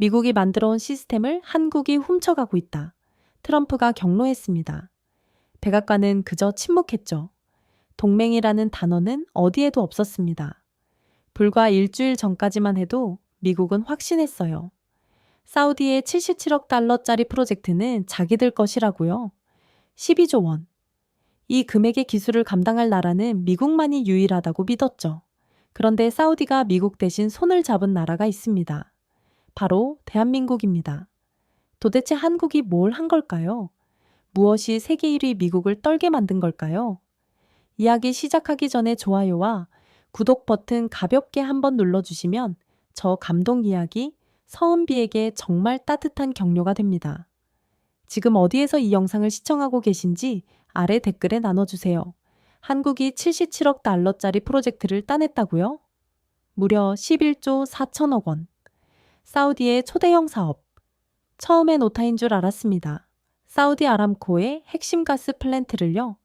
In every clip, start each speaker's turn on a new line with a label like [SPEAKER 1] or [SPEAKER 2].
[SPEAKER 1] 미국이 만들어 온 시스템을 한국이 훔쳐가고 있다. 트럼프가 경로했습니다. 백악관은 그저 침묵했죠. 동맹이라는 단어는 어디에도 없었습니다. 불과 일주일 전까지만 해도 미국은 확신했어요. 사우디의 77억 달러짜리 프로젝트는 자기들 것이라고요. 12조 원. 이 금액의 기술을 감당할 나라는 미국만이 유일하다고 믿었죠. 그런데 사우디가 미국 대신 손을 잡은 나라가 있습니다. 바로 대한민국입니다. 도대체 한국이 뭘 한 걸까요? 무엇이 세계 1위 미국을 떨게 만든 걸까요? 이야기 시작하기 전에 좋아요와 구독 버튼 가볍게 한번 눌러주시면 저 감동 이야기 서은비에게 정말 따뜻한 격려가 됩니다. 지금 어디에서 이 영상을 시청하고 계신지 아래 댓글에 나눠주세요. 한국이 77억 달러짜리 프로젝트를 따냈다고요? 무려 11조 4천억 원. 사우디의 초대형 사업. 처음엔 오타인 줄 알았습니다. 사우디 아람코의 핵심 가스 플랜트를요.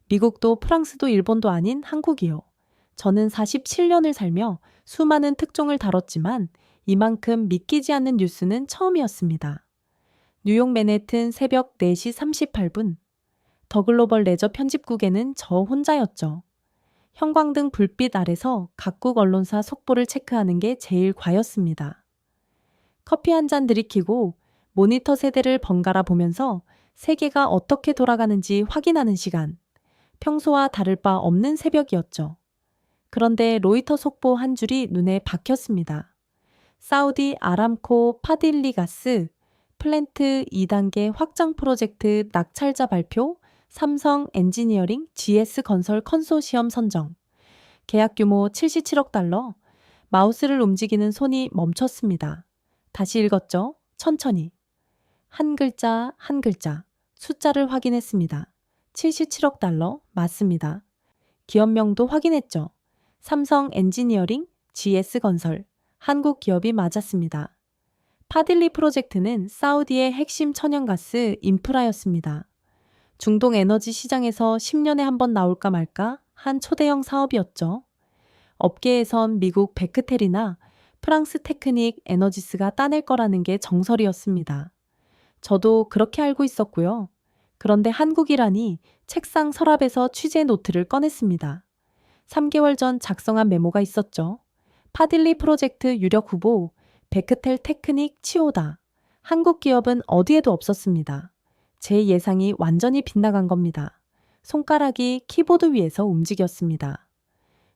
[SPEAKER 1] 미국도 프랑스도 일본도 아닌 한국이요. 저는 47년을 살며 수많은 특종을 다뤘지만 이만큼 믿기지 않는 뉴스는 처음이었습니다. 뉴욕 맨해튼 새벽 4시 38분. 더 글로벌 레저 편집국에는 저 혼자였죠. 형광등 불빛 아래서 각국 언론사 속보를 체크하는 게 제일 과였습니다. 커피 한 잔 들이키고 모니터 세대를 번갈아 보면서 세계가 어떻게 돌아가는지 확인하는 시간. 평소와 다를 바 없는 새벽이었죠. 그런데 로이터 속보 한 줄이 눈에 박혔습니다. 사우디 아람코 파딜리 가스 플랜트 2단계 확장 프로젝트 낙찰자 발표, 삼성 엔지니어링 GS 건설 컨소시엄 선정. 계약 규모 77억 달러. 마우스를 움직이는 손이 멈췄습니다. 다시 읽었죠? 천천히. 한 글자 한 글자. 숫자를 확인했습니다. 77억 달러 맞습니다. 기업명도 확인했죠. 삼성 엔지니어링 GS 건설. 한국 기업이 맞았습니다. 파딜리 프로젝트는 사우디의 핵심 천연가스 인프라였습니다. 중동 에너지 시장에서 10년에 한 번 나올까 말까 한 초대형 사업이었죠. 업계에선 미국 베크텔이나 프랑스 테크닉 에너지스가 따낼 거라는 게 정설이었습니다. 저도 그렇게 알고 있었고요. 그런데 한국이라니 책상 서랍에서 취재 노트를 꺼냈습니다. 3개월 전 작성한 메모가 있었죠. 파딜리 프로젝트 유력 후보 베크텔 테크닉 치오다. 한국 기업은 어디에도 없었습니다. 제 예상이 완전히 빗나간 겁니다. 손가락이 키보드 위에서 움직였습니다.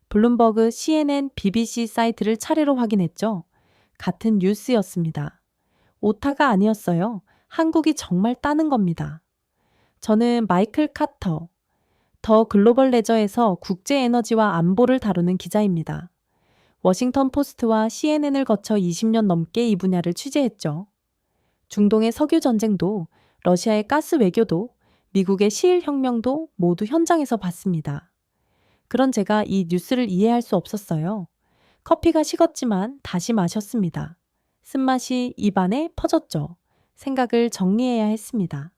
[SPEAKER 1] 블룸버그, CNN, BBC 사이트를 차례로 확인했죠. 같은 뉴스였습니다. 오타가 아니었어요. 한국이 정말 따는 겁니다. 저는 마이클 카터, 더 글로벌 레저에서 국제 에너지와 안보를 다루는 기자입니다. 워싱턴 포스트와 CNN을 거쳐 20년 넘게 이 분야를 취재했죠. 중동의 석유 전쟁도, 러시아의 가스 외교도, 미국의 시일 혁명도 모두 현장에서 봤습니다. 그런 제가 이 뉴스를 이해할 수 없었어요. 커피가 식었지만 다시 마셨습니다. 쓴맛이 입안에 퍼졌죠. 생각을 정리해야 했습니다.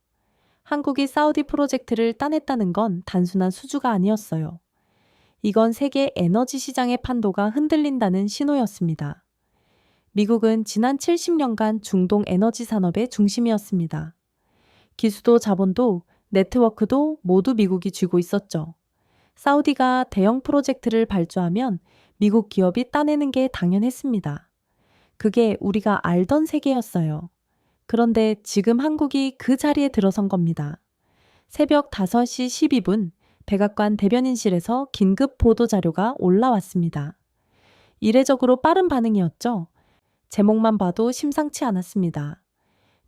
[SPEAKER 1] 한국이 사우디 프로젝트를 따냈다는 건 단순한 수주가 아니었어요. 이건 세계 에너지 시장의 판도가 흔들린다는 신호였습니다. 미국은 지난 70년간 중동 에너지 산업의 중심이었습니다. 기수도 자본도 네트워크도 모두 미국이 쥐고 있었죠. 사우디가 대형 프로젝트를 발주하면 미국 기업이 따내는 게 당연했습니다. 그게 우리가 알던 세계였어요. 그런데 지금 한국이 그 자리에 들어선 겁니다. 새벽 5시 12분 백악관 대변인실에서 긴급 보도 자료가 올라왔습니다. 이례적으로 빠른 반응이었죠. 제목만 봐도 심상치 않았습니다.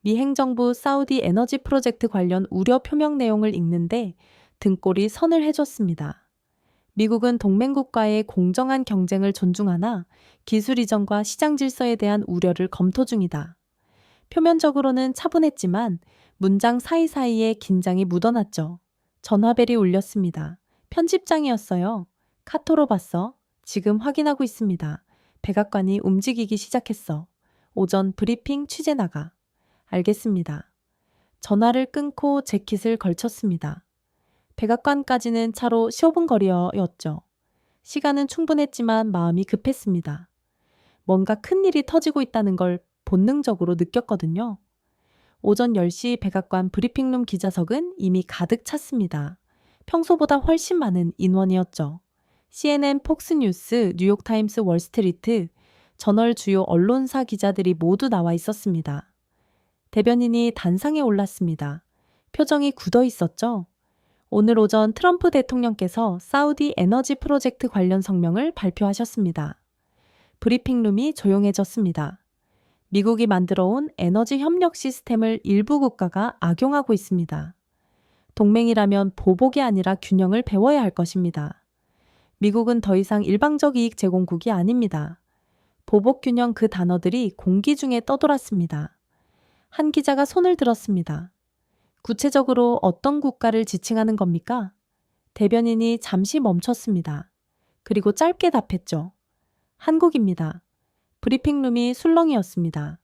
[SPEAKER 1] 미 행정부 사우디 에너지 프로젝트 관련 우려 표명 내용을 읽는데 등골이 선을 해줬습니다. 미국은 동맹국과의 공정한 경쟁을 존중하나 기술 이전과 시장 질서에 대한 우려를 검토 중이다. 표면적으로는 차분했지만 문장 사이사이에 긴장이 묻어났죠. 전화벨이 울렸습니다. 편집장이었어요. 카톡으로 봤어. 지금 확인하고 있습니다. 백악관이 움직이기 시작했어. 오전 브리핑 취재 나가. 알겠습니다. 전화를 끊고 재킷을 걸쳤습니다. 백악관까지는 차로 15분 거리였죠. 시간은 충분했지만 마음이 급했습니다. 뭔가 큰 일이 터지고 있다는 걸 본능적으로 느꼈거든요. 오전 10시 백악관 브리핑룸 기자석은 이미 가득 찼습니다. 평소보다 훨씬 많은 인원이었죠. CNN, 폭스뉴스, 뉴욕타임스, 월스트리트, 저널 주요 언론사 기자들이 모두 나와 있었습니다. 대변인이 단상에 올랐습니다. 표정이 굳어 있었죠. 오늘 오전 트럼프 대통령께서 사우디 에너지 프로젝트 관련 성명을 발표하셨습니다. 브리핑룸이 조용해졌습니다. 미국이 만들어온 에너지 협력 시스템을 일부 국가가 악용하고 있습니다. 동맹이라면 보복이 아니라 균형을 배워야 할 것입니다. 미국은 더 이상 일방적 이익 제공국이 아닙니다. 보복 균형 그 단어들이 공기 중에 떠돌았습니다. 한 기자가 손을 들었습니다. 구체적으로 어떤 국가를 지칭하는 겁니까? 대변인이 잠시 멈췄습니다. 그리고 짧게 답했죠. 한국입니다. 브리핑룸이 술렁이었습니다.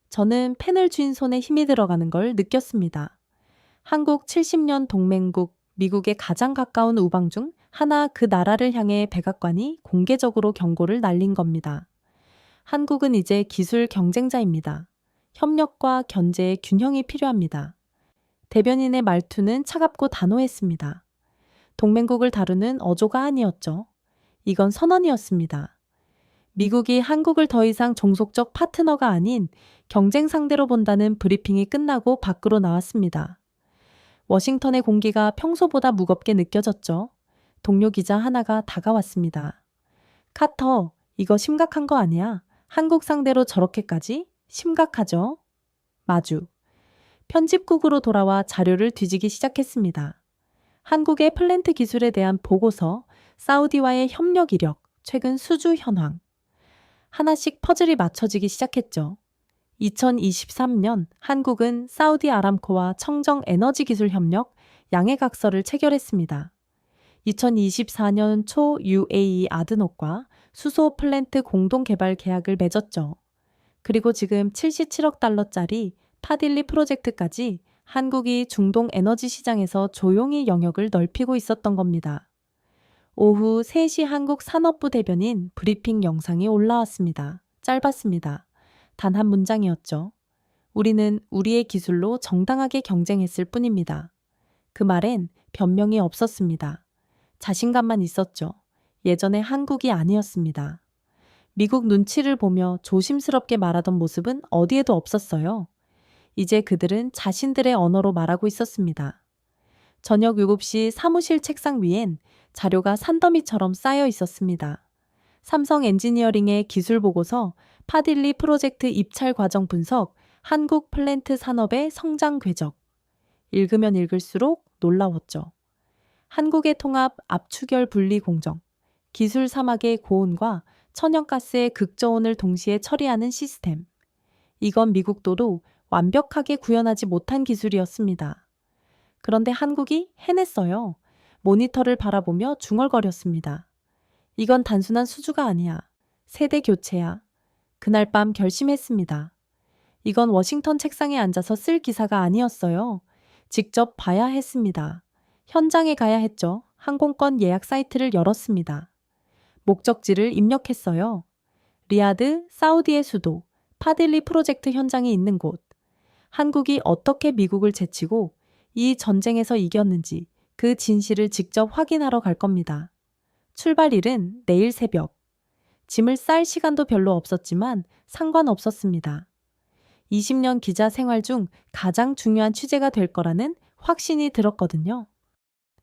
[SPEAKER 1] 저는 펜을 쥔 손에 힘이 들어가는 걸 느꼈습니다. 한국 70년 동맹국, 미국의 가장 가까운 우방 중 하나 그 나라를 향해 백악관이 공개적으로 경고를 날린 겁니다. 한국은 이제 기술 경쟁자입니다. 협력과 견제의 균형이 필요합니다. 대변인의 말투는 차갑고 단호했습니다. 동맹국을 다루는 어조가 아니었죠. 이건 선언이었습니다. 미국이 한국을 더 이상 종속적 파트너가 아닌 경쟁 상대로 본다는 브리핑이 끝나고 밖으로 나왔습니다. 워싱턴의 공기가 평소보다 무겁게 느껴졌죠. 동료 기자 하나가 다가왔습니다. 카터, 이거 심각한 거 아니야? 한국 상대로 저렇게까지? 심각하죠? 마주. 편집국으로 돌아와 자료를 뒤지기 시작했습니다. 한국의 플랜트 기술에 대한 보고서, 사우디와의 협력 이력, 최근 수주 현황. 하나씩 퍼즐이 맞춰지기 시작했죠. 2023년 한국은 사우디 아람코와 청정 에너지 기술 협력 양해각서를 체결했습니다. 2024년 초 UAE 아드녹과 수소 플랜트 공동 개발 계약을 맺었죠. 그리고 지금 77억 달러짜리 파딜리 프로젝트까지 한국이 중동 에너지 시장에서 조용히 영역을 넓히고 있었던 겁니다. 오후 3시 한국 산업부 대변인 브리핑 영상이 올라왔습니다. 짧았습니다. 단 한 문장이었죠. 우리는 우리의 기술로 정당하게 경쟁했을 뿐입니다. 그 말엔 변명이 없었습니다. 자신감만 있었죠. 예전의 한국이 아니었습니다. 미국 눈치를 보며 조심스럽게 말하던 모습은 어디에도 없었어요. 이제 그들은 자신들의 언어로 말하고 있었습니다. 저녁 7시 사무실 책상 위엔 자료가 산더미처럼 쌓여 있었습니다. 삼성 엔지니어링의 기술 보고서, 파딜리 프로젝트 입찰 과정 분석, 한국 플랜트 산업의 성장 궤적. 읽으면 읽을수록 놀라웠죠. 한국의 통합 압축열 분리 공정, 기술 사막의 고온과 천연가스의 극저온을 동시에 처리하는 시스템. 이건 미국도도 완벽하게 구현하지 못한 기술이었습니다. 그런데 한국이 해냈어요. 모니터를 바라보며 중얼거렸습니다. 이건 단순한 수주가 아니야. 세대 교체야. 그날 밤 결심했습니다. 이건 워싱턴 책상에 앉아서 쓸 기사가 아니었어요. 직접 봐야 했습니다. 현장에 가야 했죠. 항공권 예약 사이트를 열었습니다. 목적지를 입력했어요. 리야드, 사우디의 수도, 파딜리 프로젝트 현장이 있는 곳. 한국이 어떻게 미국을 제치고 이 전쟁에서 이겼는지 그 진실을 직접 확인하러 갈 겁니다. 출발일은 내일 새벽. 짐을 쌀 시간도 별로 없었지만 상관없었습니다. 20년 기자 생활 중 가장 중요한 취재가 될 거라는 확신이 들었거든요.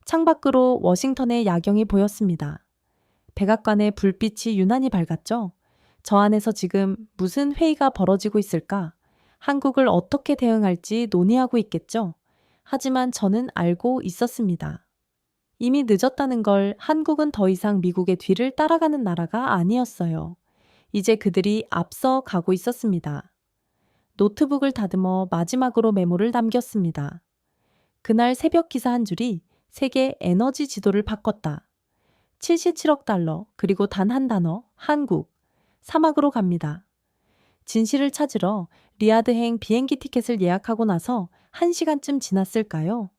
[SPEAKER 1] 창밖으로 워싱턴의 야경이 보였습니다. 백악관의 불빛이 유난히 밝았죠. 저 안에서 지금 무슨 회의가 벌어지고 있을까? 한국을 어떻게 대응할지 논의하고 있겠죠. 하지만 저는 알고 있었습니다. 이미 늦었다는 걸. 한국은 더 이상 미국의 뒤를 따라가는 나라가 아니었어요. 이제 그들이 앞서 가고 있었습니다. 노트북을 다듬어 마지막으로 메모를 남겼습니다. 그날 새벽 기사 한 줄이 세계 에너지 지도를 바꿨다. 77억 달러, 그리고 단 한 단어, 한국. 사막으로 갑니다. 진실을 찾으러 리야드행 비행기 티켓을 예약하고 나서 1시간쯤 지났을까요?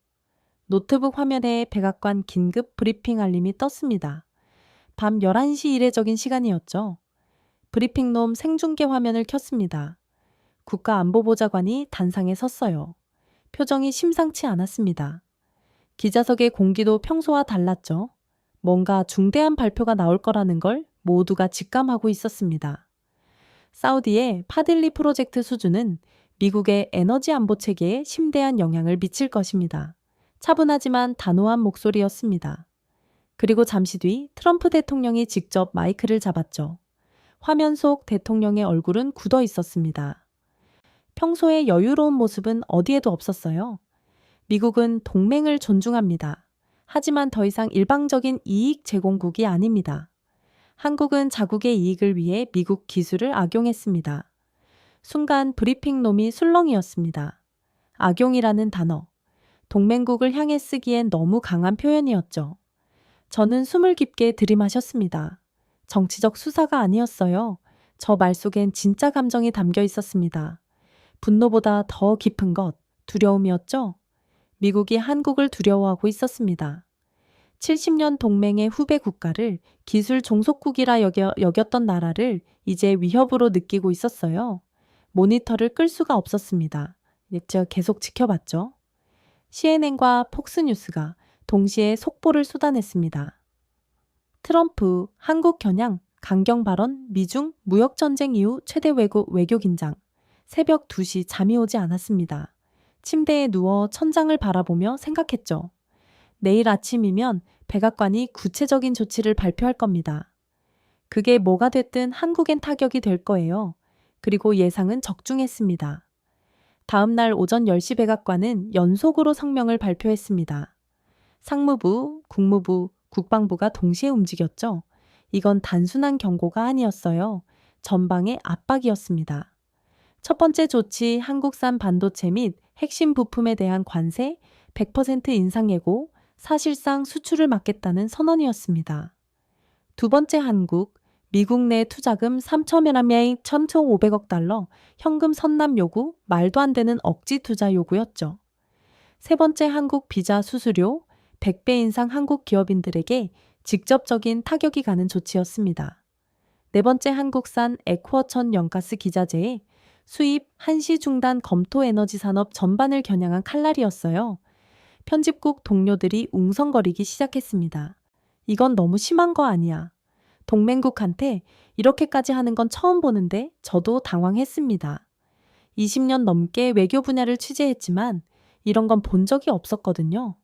[SPEAKER 1] 노트북 화면에 백악관 긴급 브리핑 알림이 떴습니다. 밤 11시 이례적인 시간이었죠. 브리핑룸 생중계 화면을 켰습니다. 국가안보보좌관이 단상에 섰어요. 표정이 심상치 않았습니다. 기자석의 공기도 평소와 달랐죠. 뭔가 중대한 발표가 나올 거라는 걸 모두가 직감하고 있었습니다. 사우디의 파딜리 프로젝트 수주는 미국의 에너지 안보 체계에 심대한 영향을 미칠 것입니다. 차분하지만 단호한 목소리였습니다. 그리고 잠시 뒤 트럼프 대통령이 직접 마이크를 잡았죠. 화면 속 대통령의 얼굴은 굳어 있었습니다. 평소의 여유로운 모습은 어디에도 없었어요. 미국은 동맹을 존중합니다. 하지만 더 이상 일방적인 이익 제공국이 아닙니다. 한국은 자국의 이익을 위해 미국 기술을 악용했습니다. 순간 브리핑 놈이 술렁이었습니다. 악용이라는 단어. 동맹국을 향해 쓰기엔 너무 강한 표현이었죠. 저는 숨을 깊게 들이마셨습니다. 정치적 수사가 아니었어요. 저 말 속엔 진짜 감정이 담겨 있었습니다. 분노보다 더 깊은 것, 두려움이었죠. 미국이 한국을 두려워하고 있었습니다. 70년 동맹의 후배 국가를 기술 종속국이라 여겼던 나라를 이제 위협으로 느끼고 있었어요. 모니터를 끌 수가 없었습니다. 제가 계속 지켜봤죠. CNN과 폭스뉴스가 동시에 속보를 쏟아냈습니다. 트럼프, 한국 겨냥, 강경 발언, 미중, 무역전쟁 이후 최대 외교 긴장. 새벽 2시 잠이 오지 않았습니다. 침대에 누워 천장을 바라보며 생각했죠. 내일 아침이면 백악관이 구체적인 조치를 발표할 겁니다. 그게 뭐가 됐든 한국엔 타격이 될 거예요. 그리고 예상은 적중했습니다. 다음 날 오전 10시 백악관은 연속으로 성명을 발표했습니다. 상무부, 국무부, 국방부가 동시에 움직였죠. 이건 단순한 경고가 아니었어요. 전방의 압박이었습니다. 첫 번째 조치 한국산 반도체 및 핵심 부품에 대한 관세 100% 인상 예고, 사실상 수출을 막겠다는 선언이었습니다. 두 번째 한국, 미국 내 투자금 3천여만 명의 1,500억 달러, 현금 선납 요구, 말도 안 되는 억지 투자 요구였죠. 세 번째 한국 비자 수수료, 100배 인상 한국 기업인들에게 직접적인 타격이 가는 조치였습니다. 네 번째 한국산 에쿠어천 연가스 기자재에 수입 한시 중단 검토 에너지 산업 전반을 겨냥한 칼날이었어요. 편집국 동료들이 웅성거리기 시작했습니다. 이건 너무 심한 거 아니야. 동맹국한테 이렇게까지 하는 건 처음 보는데 저도 당황했습니다. 20년 넘게 외교 분야를 취재했지만 이런 건 본 적이 없었거든요.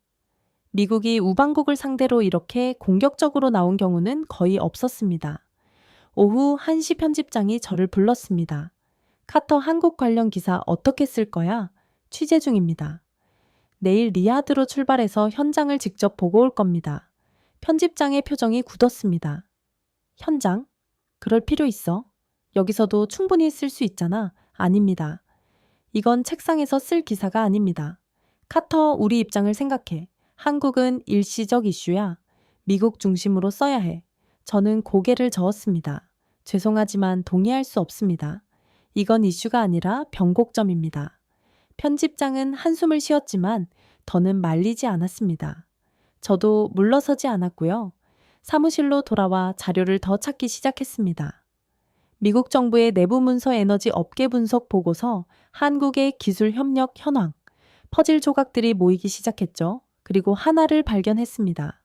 [SPEAKER 1] 미국이 우방국을 상대로 이렇게 공격적으로 나온 경우는 거의 없었습니다. 오후 1시 편집장이 저를 불렀습니다. 카터 한국 관련 기사 어떻게 쓸 거야? 취재 중입니다. 내일 리야드로 출발해서 현장을 직접 보고 올 겁니다. 편집장의 표정이 굳었습니다. 현장? 그럴 필요 있어? 여기서도 충분히 쓸 수 있잖아. 아닙니다. 이건 책상에서 쓸 기사가 아닙니다. 카터, 우리 입장을 생각해. 한국은 일시적 이슈야. 미국 중심으로 써야 해. 저는 고개를 저었습니다. 죄송하지만 동의할 수 없습니다. 이건 이슈가 아니라 변곡점입니다. 편집장은 한숨을 쉬었지만 더는 말리지 않았습니다. 저도 물러서지 않았고요. 사무실로 돌아와 자료를 더 찾기 시작했습니다. 미국 정부의 내부 문서 에너지 업계 분석 보고서, 한국의 기술 협력 현황, 퍼즐 조각들이 모이기 시작했죠. 그리고 하나를 발견했습니다.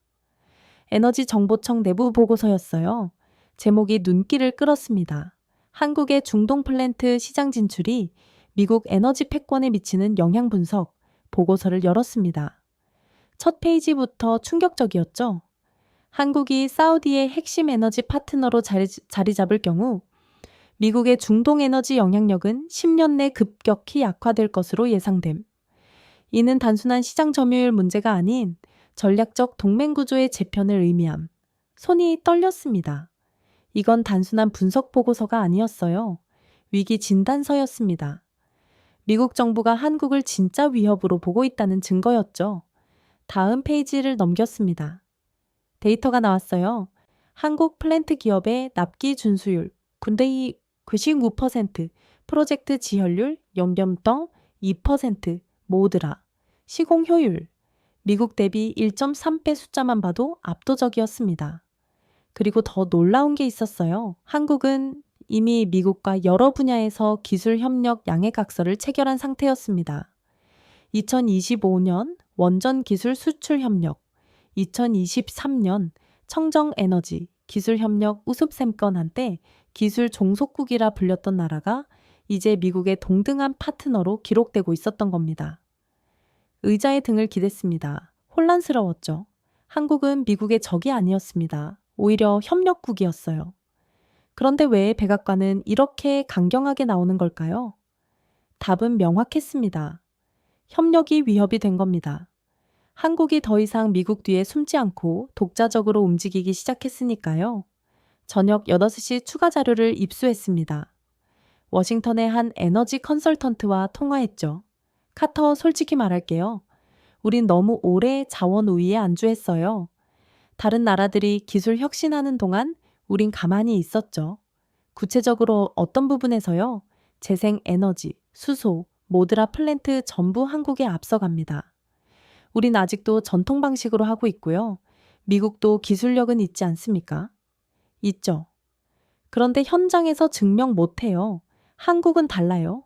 [SPEAKER 1] 에너지 정보청 내부 보고서였어요. 제목이 눈길을 끌었습니다. 한국의 중동 플랜트 시장 진출이 미국 에너지 패권에 미치는 영향 분석 보고서를 열었습니다. 첫 페이지부터 충격적이었죠. 한국이 사우디의 핵심 에너지 파트너로 자리 잡을 경우 미국의 중동 에너지 영향력은 10년 내 급격히 약화될 것으로 예상됨. 이는 단순한 시장 점유율 문제가 아닌 전략적 동맹 구조의 재편을 의미함. 손이 떨렸습니다. 이건 단순한 분석 보고서가 아니었어요. 위기 진단서였습니다. 미국 정부가 한국을 진짜 위협으로 보고 있다는 증거였죠. 다음 페이지를 넘겼습니다. 데이터가 나왔어요. 한국 플랜트 기업의 납기 준수율, 군대이 99%, 프로젝트 지혈률, 연변동 2%, 모드라, 시공 효율, 미국 대비 1.3배 숫자만 봐도 압도적이었습니다. 그리고 더 놀라운 게 있었어요. 한국은 이미 미국과 여러 분야에서 기술 협력 양해각서를 체결한 상태였습니다. 2025년 원전 기술 수출 협력, 2023년 청정 에너지 기술 협력 우습셈건 한때 기술 종속국이라 불렸던 나라가 이제 미국의 동등한 파트너로 기록되고 있었던 겁니다. 의자의 등을 기댔습니다. 혼란스러웠죠. 한국은 미국의 적이 아니었습니다. 오히려 협력국이었어요. 그런데 왜 백악관은 이렇게 강경하게 나오는 걸까요? 답은 명확했습니다. 협력이 위협이 된 겁니다. 한국이 더 이상 미국 뒤에 숨지 않고 독자적으로 움직이기 시작했으니까요. 저녁 8시 추가 자료를 입수했습니다. 워싱턴의 한 에너지 컨설턴트와 통화했죠. 카터, 솔직히 말할게요. 우린 너무 오래 자원 우위에 안주했어요. 다른 나라들이 기술 혁신하는 동안 우린 가만히 있었죠. 구체적으로 어떤 부분에서요? 재생 에너지, 수소, 모드라 플랜트 전부 한국에 앞서갑니다. 우린 아직도 전통 방식으로 하고 있고요. 미국도 기술력은 있지 않습니까? 있죠. 그런데 현장에서 증명 못해요. 한국은 달라요.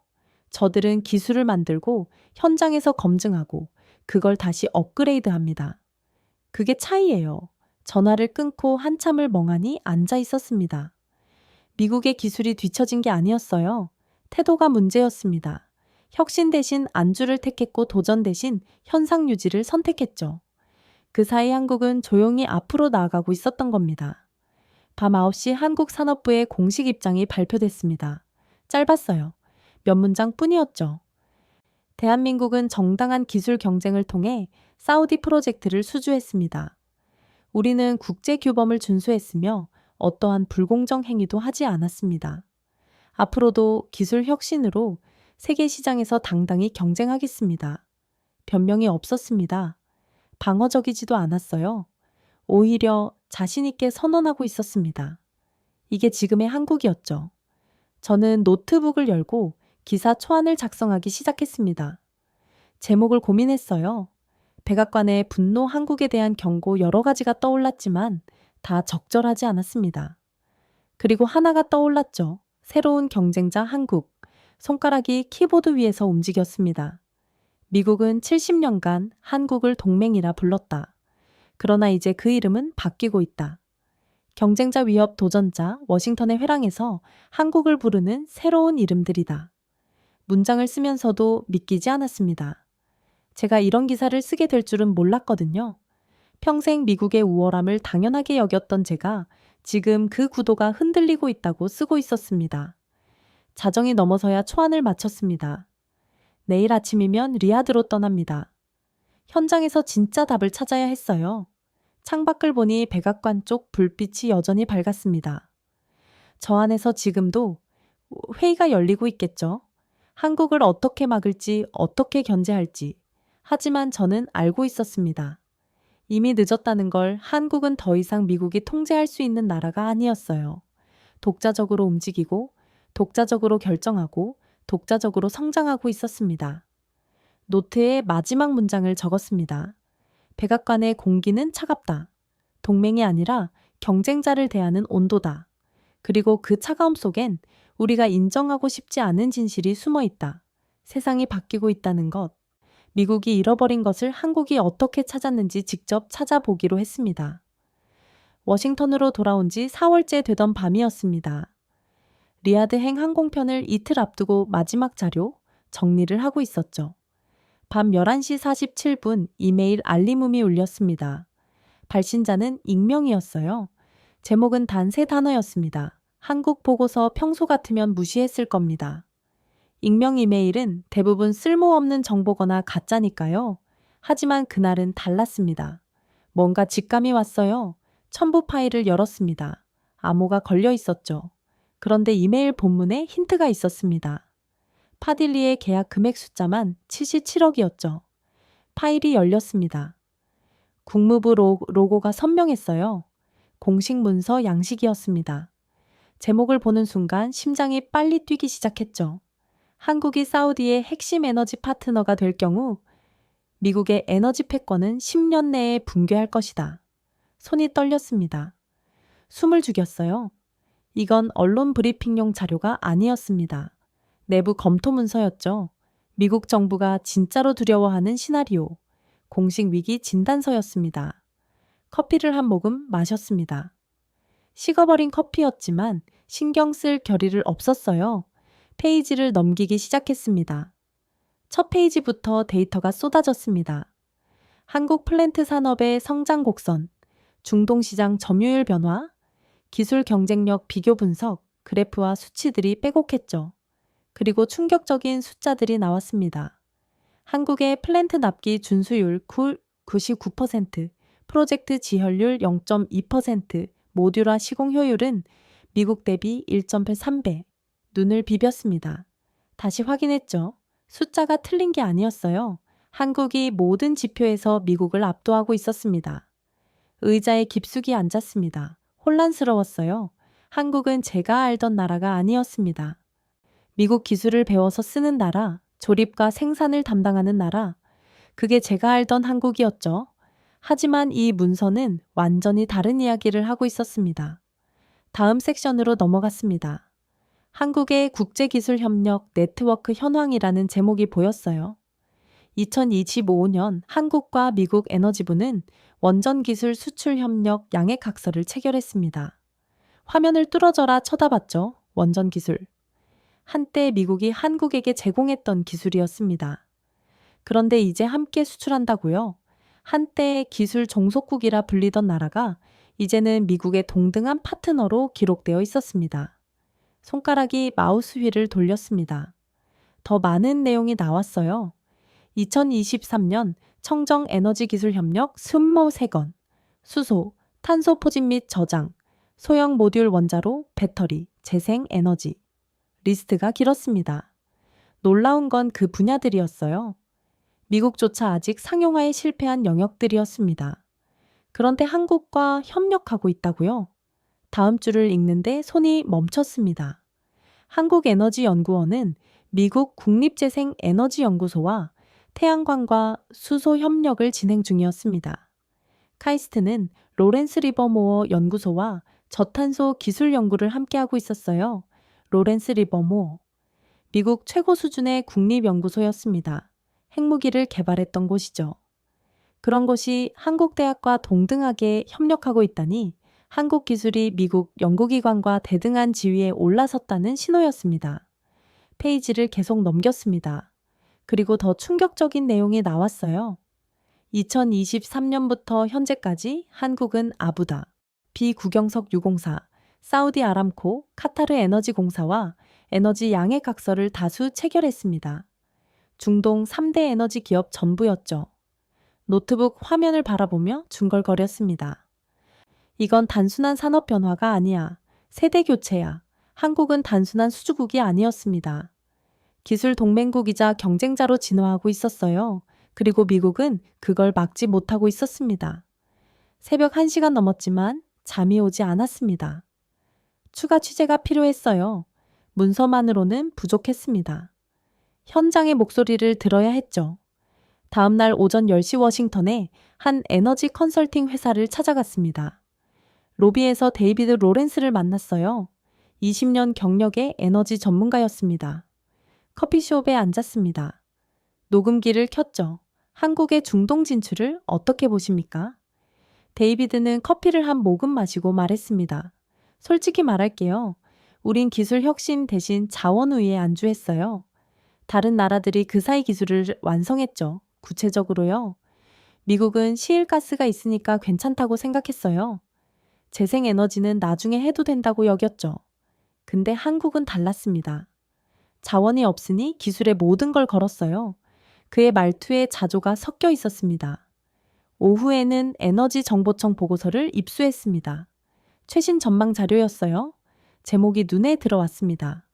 [SPEAKER 1] 저들은 기술을 만들고 현장에서 검증하고 그걸 다시 업그레이드 합니다. 그게 차이예요. 전화를 끊고 한참을 멍하니 앉아 있었습니다. 미국의 기술이 뒤처진 게 아니었어요. 태도가 문제였습니다. 혁신 대신 안주를 택했고 도전 대신 현상 유지를 선택했죠. 그 사이 한국은 조용히 앞으로 나아가고 있었던 겁니다. 밤 9시 한국산업부의 공식 입장이 발표됐습니다. 짧았어요. 몇 문장 뿐이었죠. 대한민국은 정당한 기술 경쟁을 통해 사우디 프로젝트를 수주했습니다. 우리는 국제 규범을 준수했으며 어떠한 불공정 행위도 하지 않았습니다. 앞으로도 기술 혁신으로 세계 시장에서 당당히 경쟁하겠습니다. 변명이 없었습니다. 방어적이지도 않았어요. 오히려 자신 있게 선언하고 있었습니다. 이게 지금의 한국이었죠. 저는 노트북을 열고 기사 초안을 작성하기 시작했습니다. 제목을 고민했어요. 백악관의 분노 한국에 대한 경고 여러 가지가 떠올랐지만 다 적절하지 않았습니다. 그리고 하나가 떠올랐죠. 새로운 경쟁자 한국. 손가락이 키보드 위에서 움직였습니다. 미국은 70년간 한국을 동맹이라 불렀다. 그러나 이제 그 이름은 바뀌고 있다. 경쟁자 위협 도전자 워싱턴의 회랑에서 한국을 부르는 새로운 이름들이다. 문장을 쓰면서도 믿기지 않았습니다. 제가 이런 기사를 쓰게 될 줄은 몰랐거든요. 평생 미국의 우월함을 당연하게 여겼던 제가 지금 그 구도가 흔들리고 있다고 쓰고 있었습니다. 자정이 넘어서야 초안을 마쳤습니다. 내일 아침이면 리야드로 떠납니다. 현장에서 진짜 답을 찾아야 했어요. 창밖을 보니 백악관 쪽 불빛이 여전히 밝았습니다. 저 안에서 지금도 회의가 열리고 있겠죠. 한국을 어떻게 막을지, 어떻게 견제할지. 하지만 저는 알고 있었습니다. 이미 늦었다는 걸. 한국은 더 이상 미국이 통제할 수 있는 나라가 아니었어요. 독자적으로 움직이고, 독자적으로 결정하고, 독자적으로 성장하고 있었습니다. 노트에 마지막 문장을 적었습니다. 백악관의 공기는 차갑다. 동맹이 아니라 경쟁자를 대하는 온도다. 그리고 그 차가움 속엔 우리가 인정하고 싶지 않은 진실이 숨어 있다. 세상이 바뀌고 있다는 것. 미국이 잃어버린 것을 한국이 어떻게 찾았는지 직접 찾아보기로 했습니다. 워싱턴으로 돌아온 지 4월째 되던 밤이었습니다. 리야드행 항공편을 이틀 앞두고 마지막 자료 정리를 하고 있었죠. 밤 11시 47분 이메일 알림음이 울렸습니다. 발신자는 익명이었어요. 제목은 단 3단어였습니다. 한국 보고서 평소 같으면 무시했을 겁니다. 익명 이메일은 대부분 쓸모없는 정보거나 가짜니까요. 하지만 그날은 달랐습니다. 뭔가 직감이 왔어요. 첨부 파일을 열었습니다. 암호가 걸려 있었죠. 그런데 이메일 본문에 힌트가 있었습니다. 파딜리의 계약 금액 숫자만 77억이었죠. 파일이 열렸습니다. 국무부 로고가 선명했어요. 공식 문서 양식이었습니다. 제목을 보는 순간 심장이 빨리 뛰기 시작했죠. 한국이 사우디의 핵심 에너지 파트너가 될 경우 미국의 에너지 패권은 10년 내에 붕괴할 것이다. 손이 떨렸습니다. 숨을 죽였어요. 이건 언론 브리핑용 자료가 아니었습니다. 내부 검토 문서였죠. 미국 정부가 진짜로 두려워하는 시나리오, 공식 위기 진단서였습니다. 커피를 한 모금 마셨습니다. 식어버린 커피였지만 신경 쓸 겨를을 없었어요. 페이지를 넘기기 시작했습니다. 첫 페이지부터 데이터가 쏟아졌습니다. 한국 플랜트 산업의 성장 곡선, 중동시장 점유율 변화, 기술 경쟁력 비교 분석, 그래프와 수치들이 빼곡했죠. 그리고 충격적인 숫자들이 나왔습니다. 한국의 플랜트 납기 준수율 99%, 프로젝트 지혈률 0.2%, 모듈화 시공 효율은 미국 대비 1.83배. 눈을 비볐습니다. 다시 확인했죠. 숫자가 틀린 게 아니었어요. 한국이 모든 지표에서 미국을 압도하고 있었습니다. 의자에 깊숙이 앉았습니다. 혼란스러웠어요. 한국은 제가 알던 나라가 아니었습니다. 미국 기술을 배워서 쓰는 나라, 조립과 생산을 담당하는 나라, 그게 제가 알던 한국이었죠. 하지만 이 문서는 완전히 다른 이야기를 하고 있었습니다. 다음 섹션으로 넘어갔습니다. 한국의 국제기술협력 네트워크 현황이라는 제목이 보였어요. 2025년 한국과 미국 에너지부는 원전기술 수출협력 양해각서를 체결했습니다. 화면을 뚫어져라 쳐다봤죠. 원전기술. 한때 미국이 한국에게 제공했던 기술이었습니다. 그런데 이제 함께 수출한다고요? 한때 기술 종속국이라 불리던 나라가 이제는 미국의 동등한 파트너로 기록되어 있었습니다. 손가락이 마우스 휠을 돌렸습니다. 더 많은 내용이 나왔어요. 2023년 청정 에너지 기술 협력 23건, 수소, 탄소 포집 및 저장, 소형 모듈 원자로, 배터리, 재생 에너지. 리스트가 길었습니다. 놀라운 건 그 분야들이었어요. 미국조차 아직 상용화에 실패한 영역들이었습니다. 그런데 한국과 협력하고 있다고요? 다음 줄을 읽는데 손이 멈췄습니다. 한국에너지연구원은 미국 국립재생에너지연구소와 태양광과 수소 협력을 진행 중이었습니다. 카이스트는 로렌스 리버모어 연구소와 저탄소 기술 연구를 함께하고 있었어요. 로렌스 리버모어. 미국 최고 수준의 국립연구소였습니다. 핵무기를 개발했던 곳이죠. 그런 곳이 한국 대학과 동등하게 협력하고 있다니 한국 기술이 미국 연구기관과 대등한 지위에 올라섰다는 신호였습니다. 페이지를 계속 넘겼습니다. 그리고 더 충격적인 내용이 나왔어요. 2023년부터 현재까지 한국은 아부다, 비국영석 유공사, 사우디 아람코, 카타르 에너지공사와 에너지 양해각서를 다수 체결했습니다. 중동 3대 에너지 기업 전부였죠. 노트북 화면을 바라보며 중걸거렸습니다. 이건 단순한 산업 변화가 아니야. 세대 교체야. 한국은 단순한 수주국이 아니었습니다. 기술 동맹국이자 경쟁자로 진화하고 있었어요. 그리고 미국은 그걸 막지 못하고 있었습니다. 새벽 1시간 넘었지만 잠이 오지 않았습니다. 추가 취재가 필요했어요. 문서만으로는 부족했습니다. 현장의 목소리를 들어야 했죠. 다음 날 오전 10시 워싱턴에 한 에너지 컨설팅 회사를 찾아갔습니다. 로비에서 데이비드 로렌스를 만났어요. 20년 경력의 에너지 전문가였습니다. 커피숍에 앉았습니다. 녹음기를 켰죠. 한국의 중동 진출을 어떻게 보십니까? 데이비드는 커피를 한 모금 마시고 말했습니다. 솔직히 말할게요. 우린 기술 혁신 대신 자원우위에 안주했어요. 다른 나라들이 그 사이 기술을 완성했죠. 구체적으로요. 미국은 시일가스가 있으니까 괜찮다고 생각했어요. 재생에너지는 나중에 해도 된다고 여겼죠. 근데 한국은 달랐습니다. 자원이 없으니 기술에 모든 걸 걸었어요. 그의 말투에 자조가 섞여 있었습니다. 오후에는 에너지정보청 보고서를 입수했습니다. 최신 전망 자료였어요. 제목이 눈에 들어왔습니다.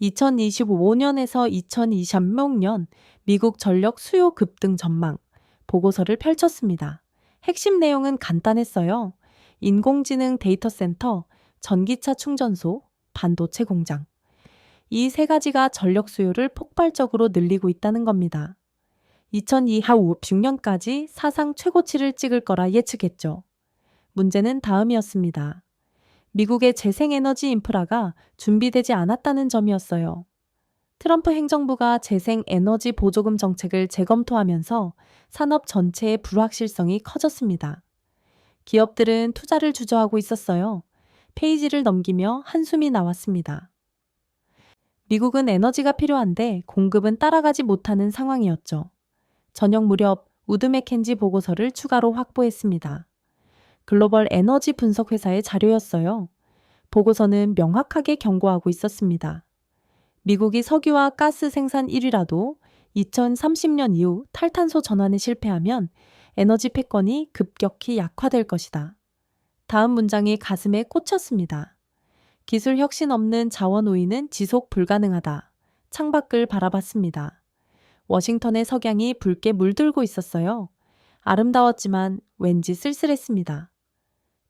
[SPEAKER 1] 2025년에서 2026년 미국 전력 수요 급등 전망 보고서를 펼쳤습니다. 핵심 내용은 간단했어요. 인공지능 데이터 센터, 전기차 충전소, 반도체 공장. 이 세 가지가 전력 수요를 폭발적으로 늘리고 있다는 겁니다. 2026년까지 사상 최고치를 찍을 거라 예측했죠. 문제는 다음이었습니다. 미국의 재생에너지 인프라가 준비되지 않았다는 점이었어요. 트럼프 행정부가 재생에너지 보조금 정책을 재검토하면서 산업 전체의 불확실성이 커졌습니다. 기업들은 투자를 주저하고 있었어요. 페이지를 넘기며 한숨이 나왔습니다. 미국은 에너지가 필요한데 공급은 따라가지 못하는 상황이었죠. 저녁 무렵 우드 맥켄지 보고서를 추가로 확보했습니다. 글로벌 에너지 분석 회사의 자료였어요. 보고서는 명확하게 경고하고 있었습니다. 미국이 석유와 가스 생산 1위라도 2030년 이후 탈탄소 전환에 실패하면 에너지 패권이 급격히 약화될 것이다. 다음 문장이 가슴에 꽂혔습니다. 기술 혁신 없는 자원 우위는 지속 불가능하다. 창밖을 바라봤습니다. 워싱턴의 석양이 붉게 물들고 있었어요. 아름다웠지만 왠지 쓸쓸했습니다.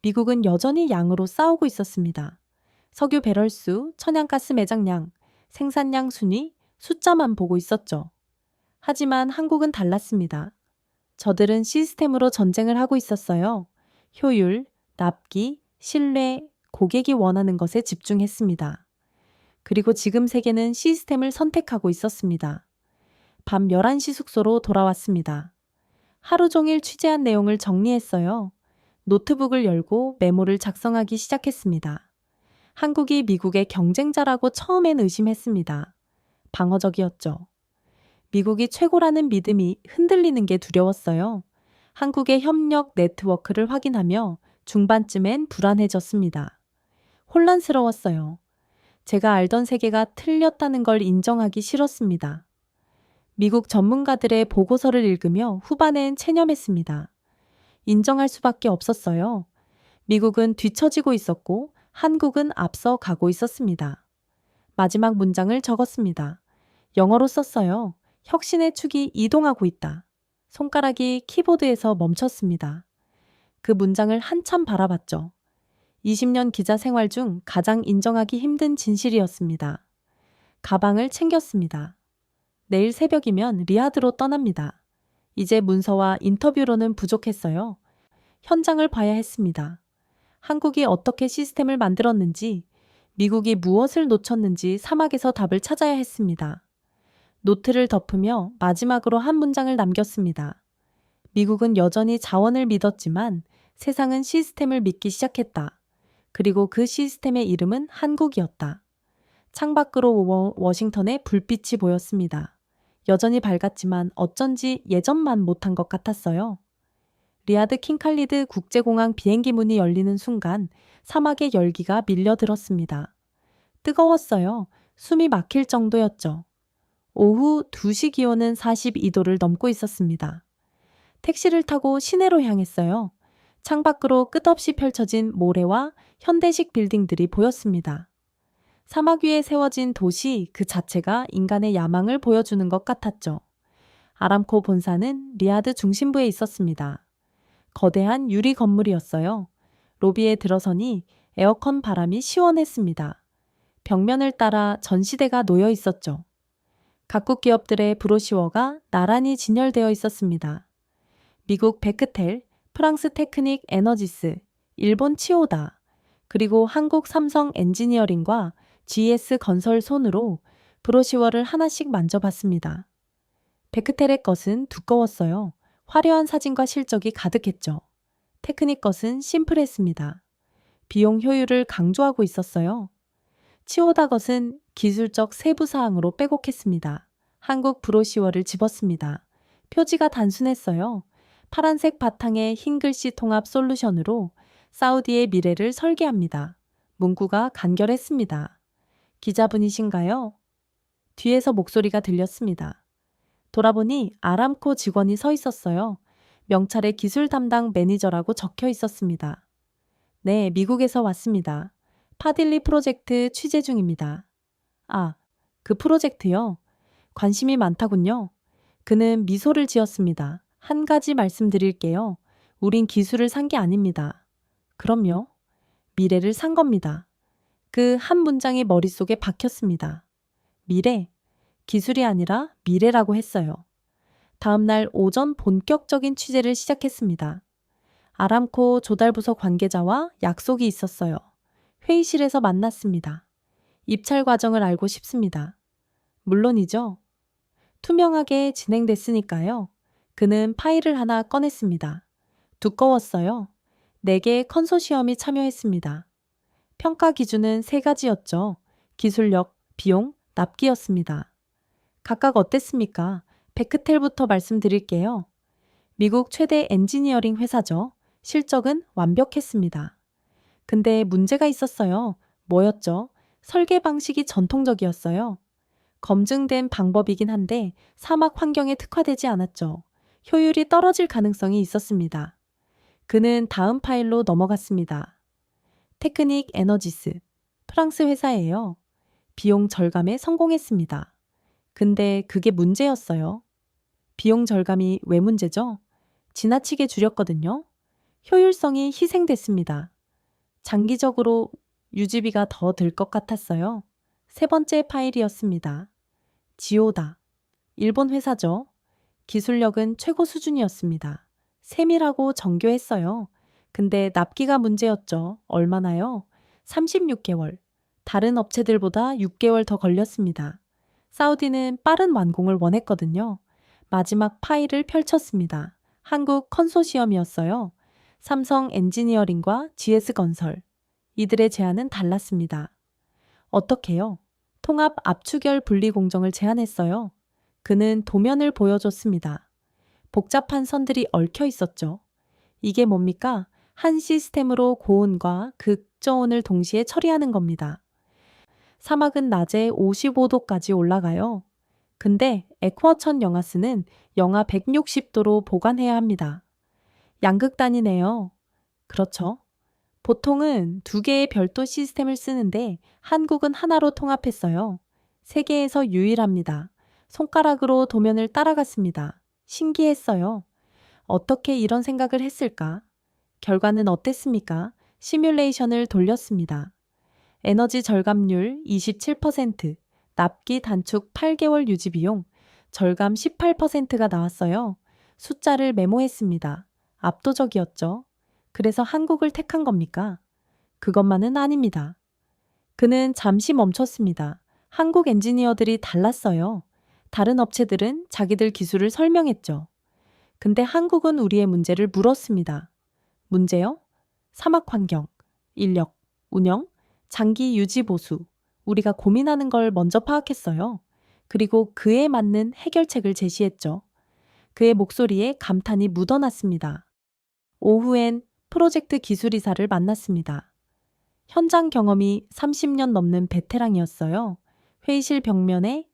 [SPEAKER 1] 미국은 여전히 양으로 싸우고 있었습니다. 석유 배럴수, 천연가스 매장량, 생산량 순위, 숫자만 보고 있었죠. 하지만 한국은 달랐습니다. 저들은 시스템으로 전쟁을 하고 있었어요. 효율, 납기, 신뢰, 고객이 원하는 것에 집중했습니다. 그리고 지금 세계는 시스템을 선택하고 있었습니다. 밤 11시 숙소로 돌아왔습니다. 하루 종일 취재한 내용을 정리했어요. 노트북을 열고 메모를 작성하기 시작했습니다. 한국이 미국의 경쟁자라고 처음엔 의심했습니다. 방어적이었죠. 미국이 최고라는 믿음이 흔들리는 게 두려웠어요. 한국의 협력 네트워크를 확인하며 중반쯤엔 불안해졌습니다. 혼란스러웠어요. 제가 알던 세계가 틀렸다는 걸 인정하기 싫었습니다. 미국 전문가들의 보고서를 읽으며 후반엔 체념했습니다. 인정할 수밖에 없었어요. 미국은 뒤처지고 있었고 한국은 앞서 가고 있었습니다. 마지막 문장을 적었습니다. 영어로 썼어요. 혁신의 축이 이동하고 있다. 손가락이 키보드에서 멈췄습니다. 그 문장을 한참 바라봤죠. 20년 기자 생활 중 가장 인정하기 힘든 진실이었습니다. 가방을 챙겼습니다. 내일 새벽이면 리야드로 떠납니다. 이제 문서와 인터뷰로는 부족했어요. 현장을 봐야 했습니다. 한국이 어떻게 시스템을 만들었는지, 미국이 무엇을 놓쳤는지 사막에서 답을 찾아야 했습니다. 노트를 덮으며 마지막으로 한 문장을 남겼습니다. 미국은 여전히 자원을 믿었지만 세상은 시스템을 믿기 시작했다. 그리고 그 시스템의 이름은 한국이었다. 창밖으로 워싱턴에 불빛이 보였습니다. 여전히 밝았지만 어쩐지 예전만 못한 것 같았어요. 리야드 킹칼리드 국제공항 비행기 문이 열리는 순간 사막의 열기가 밀려들었습니다. 뜨거웠어요. 숨이 막힐 정도였죠. 오후 2시 기온은 42도를 넘고 있었습니다. 택시를 타고 시내로 향했어요. 창밖으로 끝없이 펼쳐진 모래와 현대식 빌딩들이 보였습니다. 사막 위에 세워진 도시 그 자체가 인간의 야망을 보여주는 것 같았죠. 아람코 본사는 리야드 중심부에 있었습니다. 거대한 유리 건물이었어요. 로비에 들어서니 에어컨 바람이 시원했습니다. 벽면을 따라 전시대가 놓여 있었죠. 각국 기업들의 브로시워가 나란히 진열되어 있었습니다. 미국 베크텔, 프랑스 테크닉 에너지스, 일본 치오다, 그리고 한국 삼성 엔지니어링과 GS 건설 손으로 브로시워를 하나씩 만져봤습니다. 베크텔의 것은 두꺼웠어요. 화려한 사진과 실적이 가득했죠. 테크닉 것은 심플했습니다. 비용 효율을 강조하고 있었어요. 치오다 것은 기술적 세부 사항으로 빼곡했습니다. 한국 브로시워를 집었습니다. 표지가 단순했어요. 파란색 바탕에 흰 글씨 통합 솔루션으로 사우디의 미래를 설계합니다. 문구가 간결했습니다. 기자분이신가요? 뒤에서 목소리가 들렸습니다. 돌아보니 아람코 직원이 서 있었어요. 명찰에 기술 담당 매니저라고 적혀 있었습니다. 네, 미국에서 왔습니다. 파딜리 프로젝트 취재 중입니다. 아, 그 프로젝트요? 관심이 많다군요. 그는 미소를 지었습니다. 한 가지 말씀드릴게요. 우린 기술을 산 게 아닙니다. 그럼요. 미래를 산 겁니다. 그 한 문장이 머릿속에 박혔습니다. 미래, 기술이 아니라 미래라고 했어요. 다음 날 오전 본격적인 취재를 시작했습니다. 아람코 조달부서 관계자와 약속이 있었어요. 회의실에서 만났습니다. 입찰 과정을 알고 싶습니다. 물론이죠. 투명하게 진행됐으니까요. 그는 파일을 하나 꺼냈습니다. 두꺼웠어요. 4개의 컨소시엄이 참여했습니다. 평가 기준은 3가지였죠. 기술력, 비용, 납기였습니다. 각각 어땠습니까? 베크텔부터 말씀드릴게요. 미국 최대 엔지니어링 회사죠. 실적은 완벽했습니다. 근데 문제가 있었어요. 뭐였죠? 설계 방식이 전통적이었어요. 검증된 방법이긴 한데 사막 환경에 특화되지 않았죠. 효율이 떨어질 가능성이 있었습니다. 그는 다음 파일로 넘어갔습니다. 테크닉 에너지스, 프랑스 회사예요. 비용 절감에 성공했습니다. 근데 그게 문제였어요. 비용 절감이 왜 문제죠? 지나치게 줄였거든요. 효율성이 희생됐습니다. 장기적으로 유지비가 더 들 것 같았어요. 3번째 파일이었습니다. 지오다. 일본 회사죠. 기술력은 최고 수준이었습니다. 세밀하고 정교했어요. 근데 납기가 문제였죠. 얼마나요? 36개월. 다른 업체들보다 6개월 더 걸렸습니다. 사우디는 빠른 완공을 원했거든요. 마지막 파일을 펼쳤습니다. 한국 컨소시엄이었어요. 삼성 엔지니어링과 GS건설. 이들의 제안은 달랐습니다. 어떻게요? 통합 압축열 분리 공정을 제안했어요. 그는 도면을 보여줬습니다. 복잡한 선들이 얽혀 있었죠. 이게 뭡니까? 한 시스템으로 고온과 극저온을 동시에 처리하는 겁니다. 사막은 낮에 55도까지 올라가요. 근데 에쿼천 영하스는 영하 160도로 보관해야 합니다. 양극단이네요. 그렇죠. 보통은 2개의 별도 시스템을 쓰는데 한국은 하나로 통합했어요. 세계에서 유일합니다. 손가락으로 도면을 따라갔습니다. 신기했어요. 어떻게 이런 생각을 했을까? 결과는 어땠습니까? 시뮬레이션을 돌렸습니다. 에너지 절감률 27%, 납기 단축 8개월 유지 비용, 절감 18%가 나왔어요. 숫자를 메모했습니다. 압도적이었죠. 그래서 한국을 택한 겁니까? 그것만은 아닙니다. 그는 잠시 멈췄습니다. 한국 엔지니어들이 달랐어요. 다른 업체들은 자기들 기술을 설명했죠. 근데 한국은 우리의 문제를 물었습니다. 문제요? 사막 환경, 인력, 운영, 장기 유지 보수. 우리가 고민하는 걸 먼저 파악했어요. 그리고 그에 맞는 해결책을 제시했죠. 그의 목소리에 감탄이 묻어났습니다. 오후엔 프로젝트 기술이사를 만났습니다. 현장 경험이 30년 넘는 베테랑이었어요. 회의실 벽면에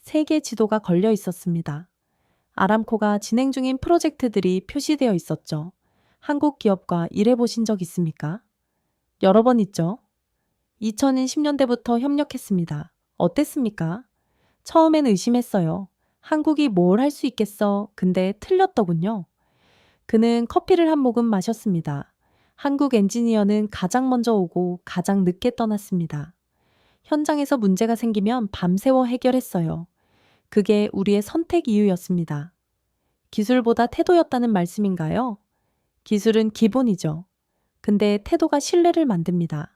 [SPEAKER 1] 3개 지도가 걸려 있었습니다. 아람코가 진행 중인 프로젝트들이 표시되어 있었죠. 한국 기업과 일해보신 적 있습니까? 여러 번 있죠. 2010년대부터 협력했습니다. 어땠습니까? 처음엔 의심했어요. 한국이 뭘 할 수 있겠어. 근데 틀렸더군요. 그는 커피를 한 모금 마셨습니다. 한국 엔지니어는 가장 먼저 오고 가장 늦게 떠났습니다. 현장에서 문제가 생기면 밤새워 해결했어요. 그게 우리의 선택 이유였습니다. 기술보다 태도였다는 말씀인가요? 기술은 기본이죠. 근데 태도가 신뢰를 만듭니다.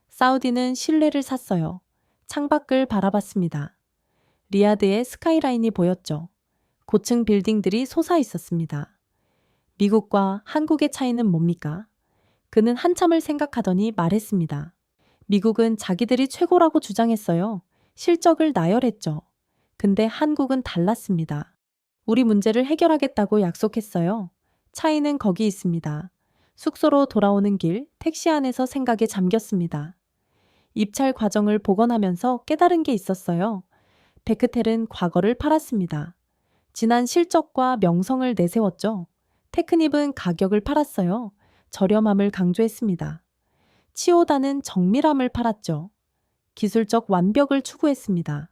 [SPEAKER 1] 사우디는 신뢰를 샀어요. 창밖을 바라봤습니다. 리야드의 스카이라인이 보였죠. 고층 빌딩들이 솟아 있었습니다. 미국과 한국의 차이는 뭡니까? 그는 한참을 생각하더니 말했습니다. 미국은 자기들이 최고라고 주장했어요. 실적을 나열했죠. 근데 한국은 달랐습니다. 우리 문제를 해결하겠다고 약속했어요. 차이는 거기 있습니다. 숙소로 돌아오는 길 택시 안에서 생각에 잠겼습니다. 입찰 과정을 복원하면서 깨달은 게 있었어요. 베크텔은 과거를 팔았습니다. 지난 실적과 명성을 내세웠죠. 테크닙은 가격을 팔았어요. 저렴함을 강조했습니다. 치오다는 정밀함을 팔았죠. 기술적 완벽을 추구했습니다.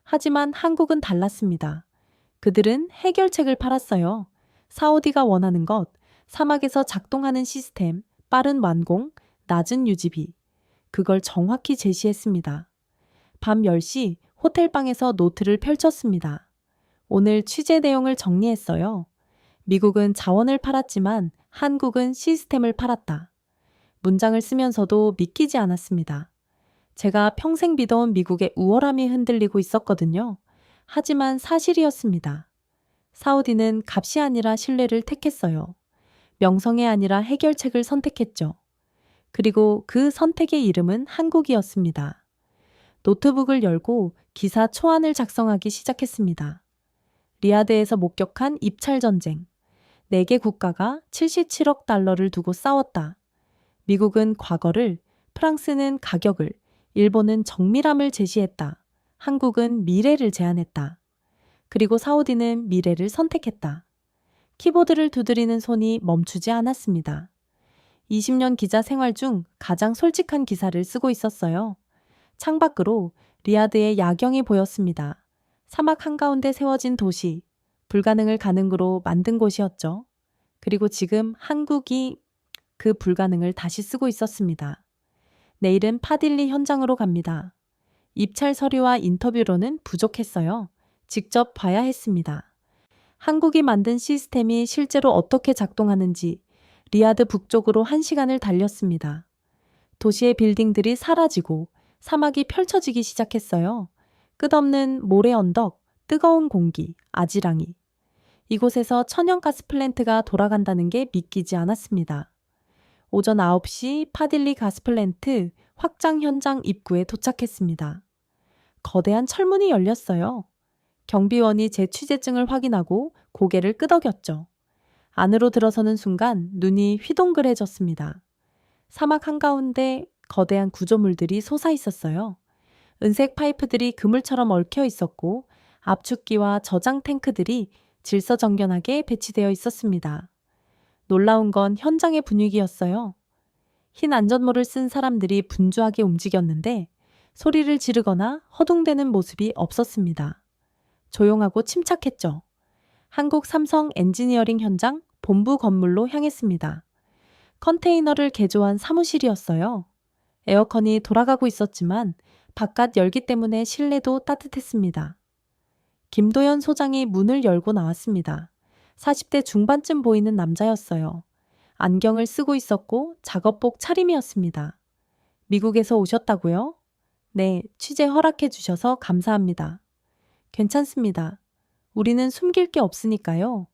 [SPEAKER 1] 하지만 한국은 달랐습니다. 그들은 해결책을 팔았어요. 사우디가 원하는 것, 사막에서 작동하는 시스템, 빠른 완공, 낮은 유지비. 그걸 정확히 제시했습니다. 밤 10시 호텔방에서 노트를 펼쳤습니다. 오늘 취재 내용을 정리했어요. 미국은 자원을 팔았지만 한국은 시스템을 팔았다. 문장을 쓰면서도 믿기지 않았습니다. 제가 평생 믿어온 미국의 우월함이 흔들리고 있었거든요. 하지만 사실이었습니다. 사우디는 값이 아니라 신뢰를 택했어요. 명성이 아니라 해결책을 선택했죠. 그리고 그 선택의 이름은 한국이었습니다. 노트북을 열고 기사 초안을 작성하기 시작했습니다. 리야드에서 목격한 입찰 전쟁. 4개 국가가 77억 달러를 두고 싸웠다. 미국은 과거를, 프랑스는 가격을, 일본은 정밀함을 제시했다. 한국은 미래를 제안했다. 그리고 사우디는 미래를 선택했다. 키보드를 두드리는 손이 멈추지 않았습니다. 20년 기자 생활 중 가장 솔직한 기사를 쓰고 있었어요. 창밖으로 리야드의 야경이 보였습니다. 사막 한가운데 세워진 도시, 불가능을 가능으로 만든 곳이었죠. 그리고 지금 한국이 그 불가능을 다시 쓰고 있었습니다. 내일은 파딜리 현장으로 갑니다. 입찰 서류와 인터뷰로는 부족했어요. 직접 봐야 했습니다. 한국이 만든 시스템이 실제로 어떻게 작동하는지 리야드 북쪽으로 1시간을 달렸습니다. 도시의 빌딩들이 사라지고 사막이 펼쳐지기 시작했어요. 끝없는 모래 언덕, 뜨거운 공기, 아지랑이. 이곳에서 천연가스 플랜트가 돌아간다는 게 믿기지 않았습니다. 오전 9시 파딜리 가스플랜트 확장 현장 입구에 도착했습니다. 거대한 철문이 열렸어요. 경비원이 제 취재증을 확인하고 고개를 끄덕였죠. 안으로 들어서는 순간 눈이 휘동그레졌습니다. 사막 한가운데 거대한 구조물들이 솟아 있었어요. 은색 파이프들이 그물처럼 얽혀 있었고 압축기와 저장 탱크들이 질서정연하게 배치되어 있었습니다. 놀라운 건 현장의 분위기였어요. 흰 안전모를 쓴 사람들이 분주하게 움직였는데 소리를 지르거나 허둥대는 모습이 없었습니다. 조용하고 침착했죠. 한국 삼성 엔지니어링 현장 본부 건물로 향했습니다. 컨테이너를 개조한 사무실이었어요. 에어컨이 돌아가고 있었지만 바깥 열기 때문에 실내도 따뜻했습니다. 김도연 소장이 문을 열고 나왔습니다. 40대 중반쯤 보이는 남자였어요. 안경을 쓰고 있었고 작업복 차림이었습니다. 미국에서 오셨다고요? 네, 취재 허락해 주셔서 감사합니다. 괜찮습니다. 우리는 숨길 게 없으니까요.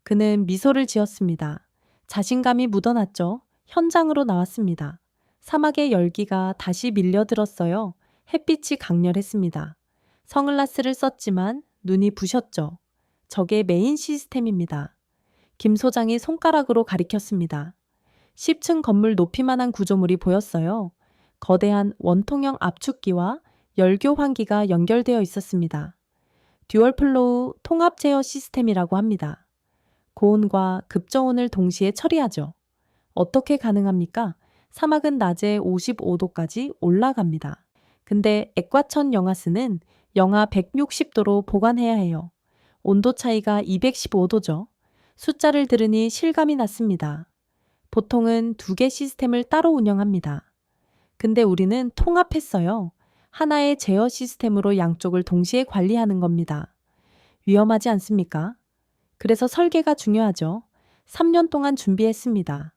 [SPEAKER 1] 그는 미소를 지었습니다. 자신감이 묻어났죠. 현장으로 나왔습니다. 사막의 열기가 다시 밀려들었어요. 햇빛이 강렬했습니다. 선글라스를 썼지만 눈이 부셨죠. 저게 메인 시스템입니다. 김 소장이 손가락으로 가리켰습니다. 10층 건물 높이만한 구조물이 보였어요. 거대한 원통형 압축기와 열교 환기가 연결되어 있었습니다. 듀얼플로우 통합 제어 시스템이라고 합니다. 고온과 급저온을 동시에 처리하죠. 어떻게 가능합니까? 사막은 낮에 55도까지 올라갑니다. 근데 액과천 영하스는 영하 160도로 보관해야 해요. 온도 차이가 215도죠. 숫자를 들으니 실감이 났습니다. 보통은 2개 시스템을 따로 운영합니다. 근데 우리는 통합했어요. 하나의 제어 시스템으로 양쪽을 동시에 관리하는 겁니다. 위험하지 않습니까? 그래서 설계가 중요하죠. 3년 동안 준비했습니다.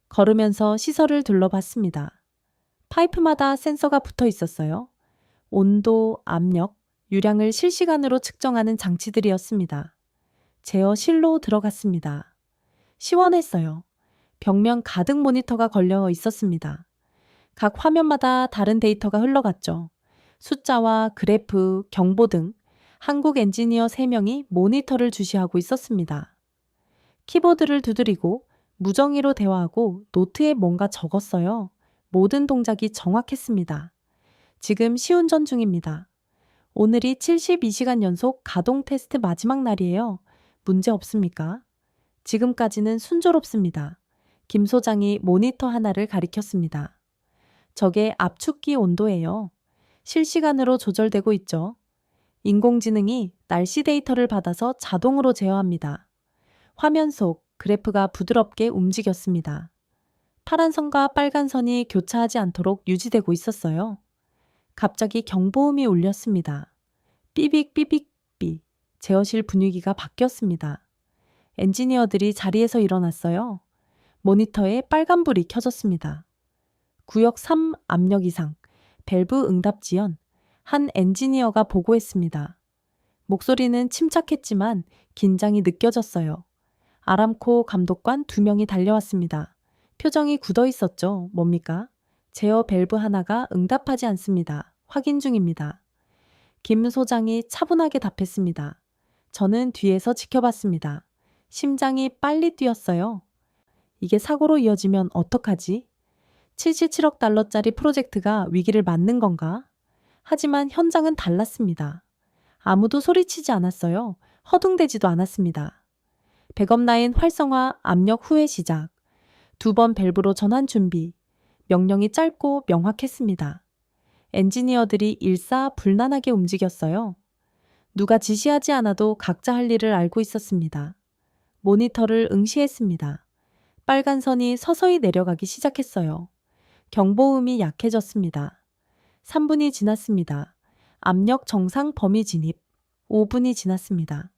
[SPEAKER 1] 걸으면서 시설을 둘러봤습니다. 파이프마다 센서가 붙어 있었어요. 온도, 압력, 유량을 실시간으로 측정하는 장치들이었습니다. 제어실로 들어갔습니다. 시원했어요. 벽면 가득 모니터가 걸려 있었습니다. 각 화면마다 다른 데이터가 흘러갔죠. 숫자와 그래프, 경보 등 한국 엔지니어 3명이 모니터를 주시하고 있었습니다. 키보드를 두드리고 무정의로 대화하고 노트에 뭔가 적었어요. 모든 동작이 정확했습니다. 지금 시운전 중입니다. 오늘이 72시간 연속 가동 테스트 마지막 날이에요. 문제 없습니까? 지금까지는 순조롭습니다. 김 소장이 모니터 하나를 가리켰습니다. 저게 압축기 온도예요. 실시간으로 조절되고 있죠. 인공지능이 날씨 데이터를 받아서 자동으로 제어합니다. 화면 속 그래프가 부드럽게 움직였습니다. 파란 선과 빨간 선이 교차하지 않도록 유지되고 있었어요. 갑자기 경보음이 울렸습니다. 삐빅삐빅삐. 제어실 분위기가 바뀌었습니다. 엔지니어들이 자리에서 일어났어요. 모니터에 빨간불이 켜졌습니다. 구역 3 압력 이상. 밸브 응답 지연. 한 엔지니어가 보고했습니다. 목소리는 침착했지만 긴장이 느껴졌어요. 아람코 감독관 2명이 달려왔습니다. 표정이 굳어 있었죠. 뭡니까? 제어 밸브 하나가 응답하지 않습니다. 확인 중입니다. 김 소장이 차분하게 답했습니다. 저는 뒤에서 지켜봤습니다. 심장이 빨리 뛰었어요. 이게 사고로 이어지면 어떡하지? 77억 달러짜리 프로젝트가 위기를 맞는 건가? 하지만 현장은 달랐습니다. 아무도 소리치지 않았어요. 허둥대지도 않았습니다. 백업라인 활성화 압력 후의 시작. 2번 밸브로 전환 준비. 명령이 짧고 명확했습니다. 엔지니어들이 일사불란하게 움직였어요. 누가 지시하지 않아도 각자 할 일을 알고 있었습니다. 모니터를 응시했습니다. 빨간 선이 서서히 내려가기 시작했어요. 경보음이 약해졌습니다. 3분이 지났습니다. 압력 정상 범위 진입. 5분이 지났습니다.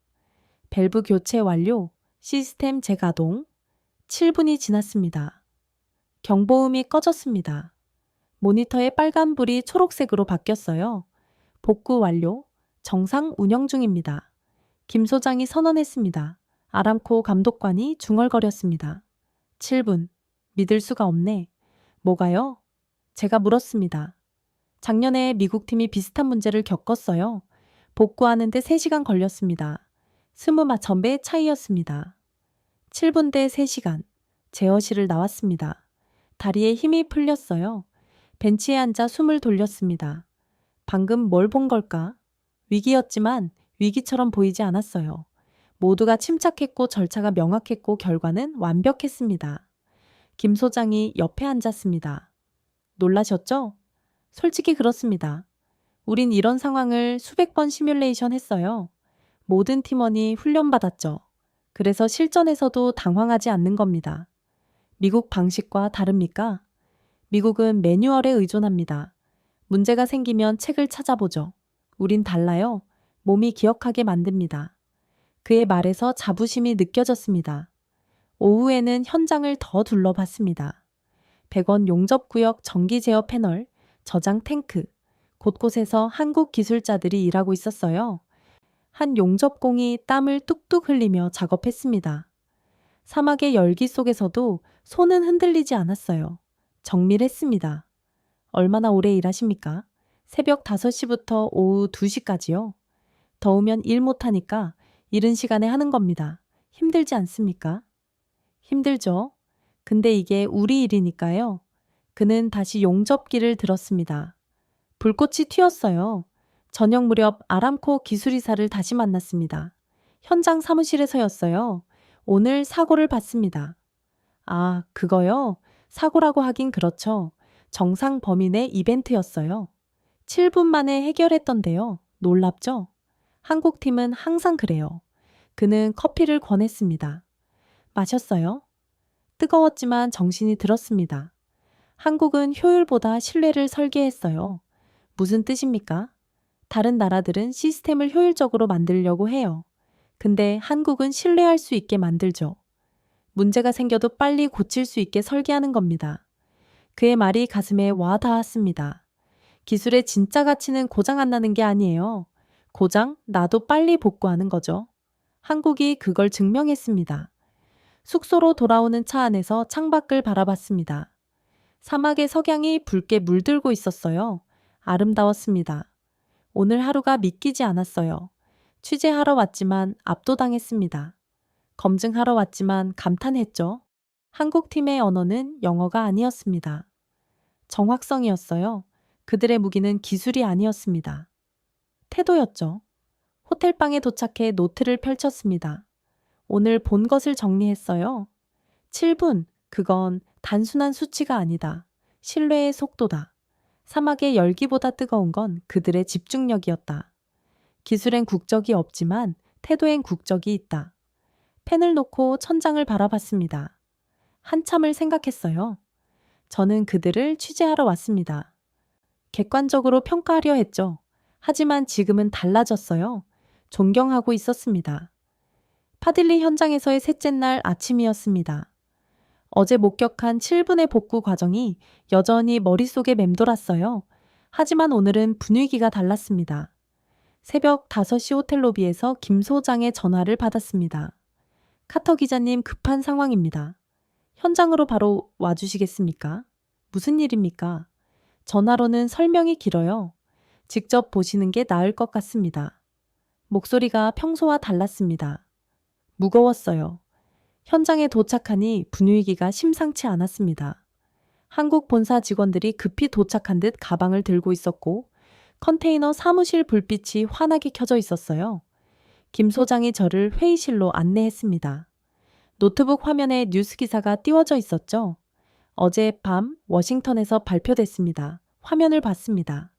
[SPEAKER 1] 밸브 교체 완료. 시스템 재가동. 7분이 지났습니다. 경보음이 꺼졌습니다. 모니터의 빨간불이 초록색으로 바뀌었어요. 복구 완료. 정상 운영 중입니다. 김 소장이 선언했습니다. 아람코 감독관이 중얼거렸습니다. 7분. 믿을 수가 없네. 뭐가요? 제가 물었습니다. 작년에 미국 팀이 비슷한 문제를 겪었어요. 복구하는데 3시간 걸렸습니다. 20마천배의 차이였습니다. 7분 대 3시간. 제어실을 나왔습니다. 다리에 힘이 풀렸어요. 벤치에 앉아 숨을 돌렸습니다. 방금 뭘 본 걸까? 위기였지만 위기처럼 보이지 않았어요. 모두가 침착했고 절차가 명확했고 결과는 완벽했습니다. 김 소장이 옆에 앉았습니다. 놀라셨죠? 솔직히 그렇습니다. 우린 이런 상황을 수백 번 시뮬레이션 했어요. 모든 팀원이 훈련받았죠. 그래서 실전에서도 당황하지 않는 겁니다. 미국 방식과 다릅니까? 미국은 매뉴얼에 의존합니다. 문제가 생기면 책을 찾아보죠. 우린 달라요. 몸이 기억하게 만듭니다. 그의 말에서 자부심이 느껴졌습니다. 오후에는 현장을 더 둘러봤습니다. 100원 용접구역 전기 제어 패널, 저장 탱크, 곳곳에서 한국 기술자들이 일하고 있었어요. 한 용접공이 땀을 뚝뚝 흘리며 작업했습니다. 사막의 열기 속에서도 손은 흔들리지 않았어요. 정밀했습니다. 얼마나 오래 일하십니까? 새벽 5시부터 오후 2시까지요. 더우면 일 못하니까 이른 시간에 하는 겁니다. 힘들지 않습니까? 힘들죠. 근데 이게 우리 일이니까요. 그는 다시 용접기를 들었습니다. 불꽃이 튀었어요. 저녁 무렵 아람코 기술이사를 다시 만났습니다. 현장 사무실에서였어요. 오늘 사고를 봤습니다. 아, 그거요? 사고라고 하긴 그렇죠. 정상 범위 내 이벤트였어요. 7분 만에 해결했던데요. 놀랍죠? 한국 팀은 항상 그래요. 그는 커피를 권했습니다. 마셨어요? 뜨거웠지만 정신이 들었습니다. 한국은 효율보다 신뢰를 설계했어요. 무슨 뜻입니까? 다른 나라들은 시스템을 효율적으로 만들려고 해요. 근데 한국은 신뢰할 수 있게 만들죠. 문제가 생겨도 빨리 고칠 수 있게 설계하는 겁니다. 그의 말이 가슴에 와 닿았습니다. 기술의 진짜 가치는 고장 안 나는 게 아니에요. 고장 나도 빨리 복구하는 거죠. 한국이 그걸 증명했습니다. 숙소로 돌아오는 차 안에서 창밖을 바라봤습니다. 사막의 석양이 붉게 물들고 있었어요. 아름다웠습니다. 오늘 하루가 믿기지 않았어요. 취재하러 왔지만 압도당했습니다. 검증하러 왔지만 감탄했죠. 한국 팀의 언어는 영어가 아니었습니다. 정확성이었어요. 그들의 무기는 기술이 아니었습니다. 태도였죠. 호텔방에 도착해 노트를 펼쳤습니다. 오늘 본 것을 정리했어요. 7분, 그건 단순한 수치가 아니다. 신뢰의 속도다. 사막의 열기보다 뜨거운 건 그들의 집중력이었다. 기술엔 국적이 없지만 태도엔 국적이 있다. 펜을 놓고 천장을 바라봤습니다. 한참을 생각했어요. 저는 그들을 취재하러 왔습니다. 객관적으로 평가하려 했죠. 하지만 지금은 달라졌어요. 존경하고 있었습니다. 파딜리 현장에서의 셋째 날 아침이었습니다. 어제 목격한 7분의 복구 과정이 여전히 머릿속에 맴돌았어요. 하지만 오늘은 분위기가 달랐습니다. 새벽 5시 호텔 로비에서 김 소장의 전화를 받았습니다. 카터 기자님, 급한 상황입니다. 현장으로 바로 와주시겠습니까? 무슨 일입니까? 전화로는 설명이 길어요. 직접 보시는 게 나을 것 같습니다. 목소리가 평소와 달랐습니다. 무거웠어요. 현장에 도착하니 분위기가 심상치 않았습니다. 한국 본사 직원들이 급히 도착한 듯 가방을 들고 있었고 컨테이너 사무실 불빛이 환하게 켜져 있었어요. 김 소장이 저를 회의실로 안내했습니다. 노트북 화면에 뉴스 기사가 띄워져 있었죠. 어젯밤 워싱턴에서 발표됐습니다. 화면을 봤습니다.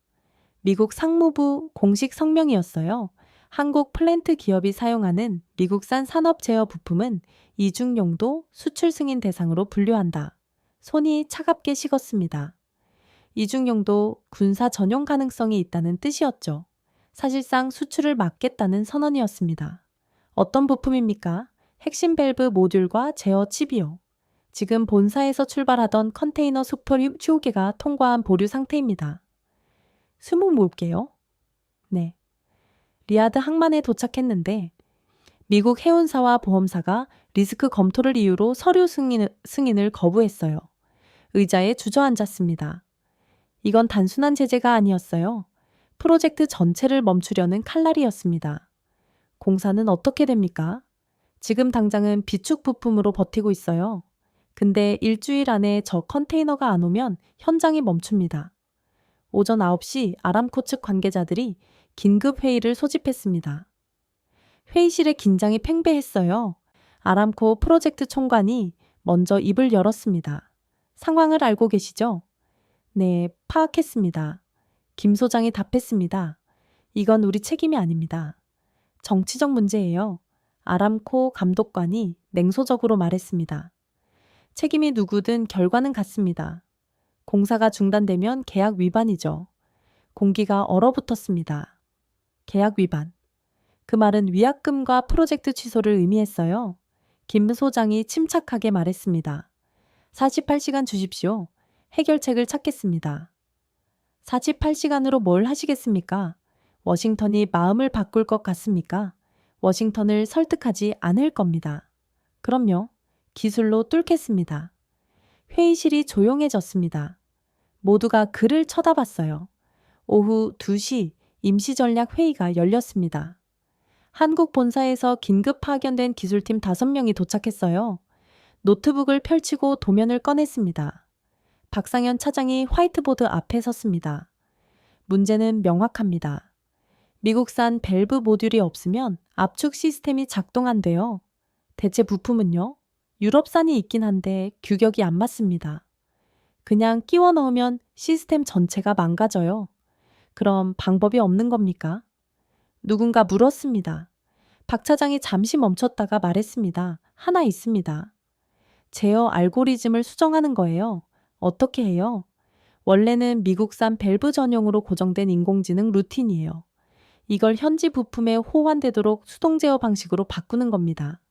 [SPEAKER 1] 미국 상무부 공식 성명이었어요. 한국 플랜트 기업이 사용하는 미국산 산업 제어 부품은 이중 용도 수출 승인 대상으로 분류한다. 손이 차갑게 식었습니다. 이중 용도 군사 전용 가능성이 있다는 뜻이었죠. 사실상 수출을 막겠다는 선언이었습니다. 어떤 부품입니까? 핵심 밸브 모듈과 제어 칩이요. 지금 본사에서 출발하던 컨테이너 수포 20개가 통과한 보류 상태입니다. 20개요? 네. 리야드 항만에 도착했는데 미국 해운사와 보험사가 리스크 검토를 이유로 서류 승인을 거부했어요. 의자에 주저앉았습니다. 이건 단순한 제재가 아니었어요. 프로젝트 전체를 멈추려는 칼날이었습니다. 공사는 어떻게 됩니까? 지금 당장은 비축 부품으로 버티고 있어요. 근데 일주일 안에 저 컨테이너가 안 오면 현장이 멈춥니다. 오전 9시 아람코 측 관계자들이 긴급 회의를 소집했습니다. 회의실의 긴장이 팽배했어요. 아람코 프로젝트 총관이 먼저 입을 열었습니다. 상황을 알고 계시죠? 네, 파악했습니다. 김 소장이 답했습니다. 이건 우리 책임이 아닙니다. 정치적 문제예요. 아람코 감독관이 냉소적으로 말했습니다. 책임이 누구든 결과는 같습니다. 공사가 중단되면 계약 위반이죠. 공기가 얼어붙었습니다. 계약 위반. 그 말은 위약금과 프로젝트 취소를 의미했어요. 김 소장이 침착하게 말했습니다. 48시간 주십시오. 해결책을 찾겠습니다. 48시간으로 뭘 하시겠습니까? 워싱턴이 마음을 바꿀 것 같습니까? 워싱턴을 설득하지 않을 겁니다. 그럼요. 기술로 뚫겠습니다. 회의실이 조용해졌습니다. 모두가 그를 쳐다봤어요. 오후 2시 임시전략회의가 열렸습니다. 한국 본사에서 긴급 파견된 기술팀 5명이 도착했어요. 노트북을 펼치고 도면을 꺼냈습니다. 박상현 차장이 화이트보드 앞에 섰습니다. 문제는 명확합니다. 미국산 밸브 모듈이 없으면 압축 시스템이 작동 안 돼요. 대체 부품은요? 유럽산이 있긴 한데 규격이 안 맞습니다. 그냥 끼워 넣으면 시스템 전체가 망가져요. 그럼 방법이 없는 겁니까? 누군가 물었습니다. 박 차장이 잠시 멈췄다가 말했습니다. 하나 있습니다. 제어 알고리즘을 수정하는 거예요. 어떻게 해요? 원래는 미국산 밸브 전용으로 고정된 인공지능 루틴이에요. 이걸 현지 부품에 호환되도록 수동 제어 방식으로 바꾸는 겁니다.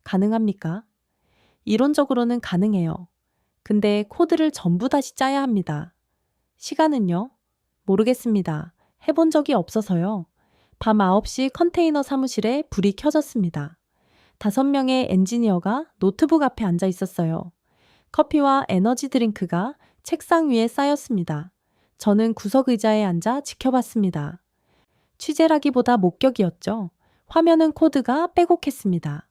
[SPEAKER 1] 가능합니까? 이론적으로는 가능해요. 근데 코드를 전부 다시 짜야 합니다. 시간은요? 모르겠습니다. 해본 적이 없어서요. 밤 9시 컨테이너 사무실에 불이 켜졌습니다. 5명의 엔지니어가 노트북 앞에 앉아 있었어요. 커피와 에너지 드링크가 책상 위에 쌓였습니다. 저는 구석 의자에 앉아 지켜봤습니다. 취재라기보다 목격이었죠. 화면은 코드가 빼곡했습니다.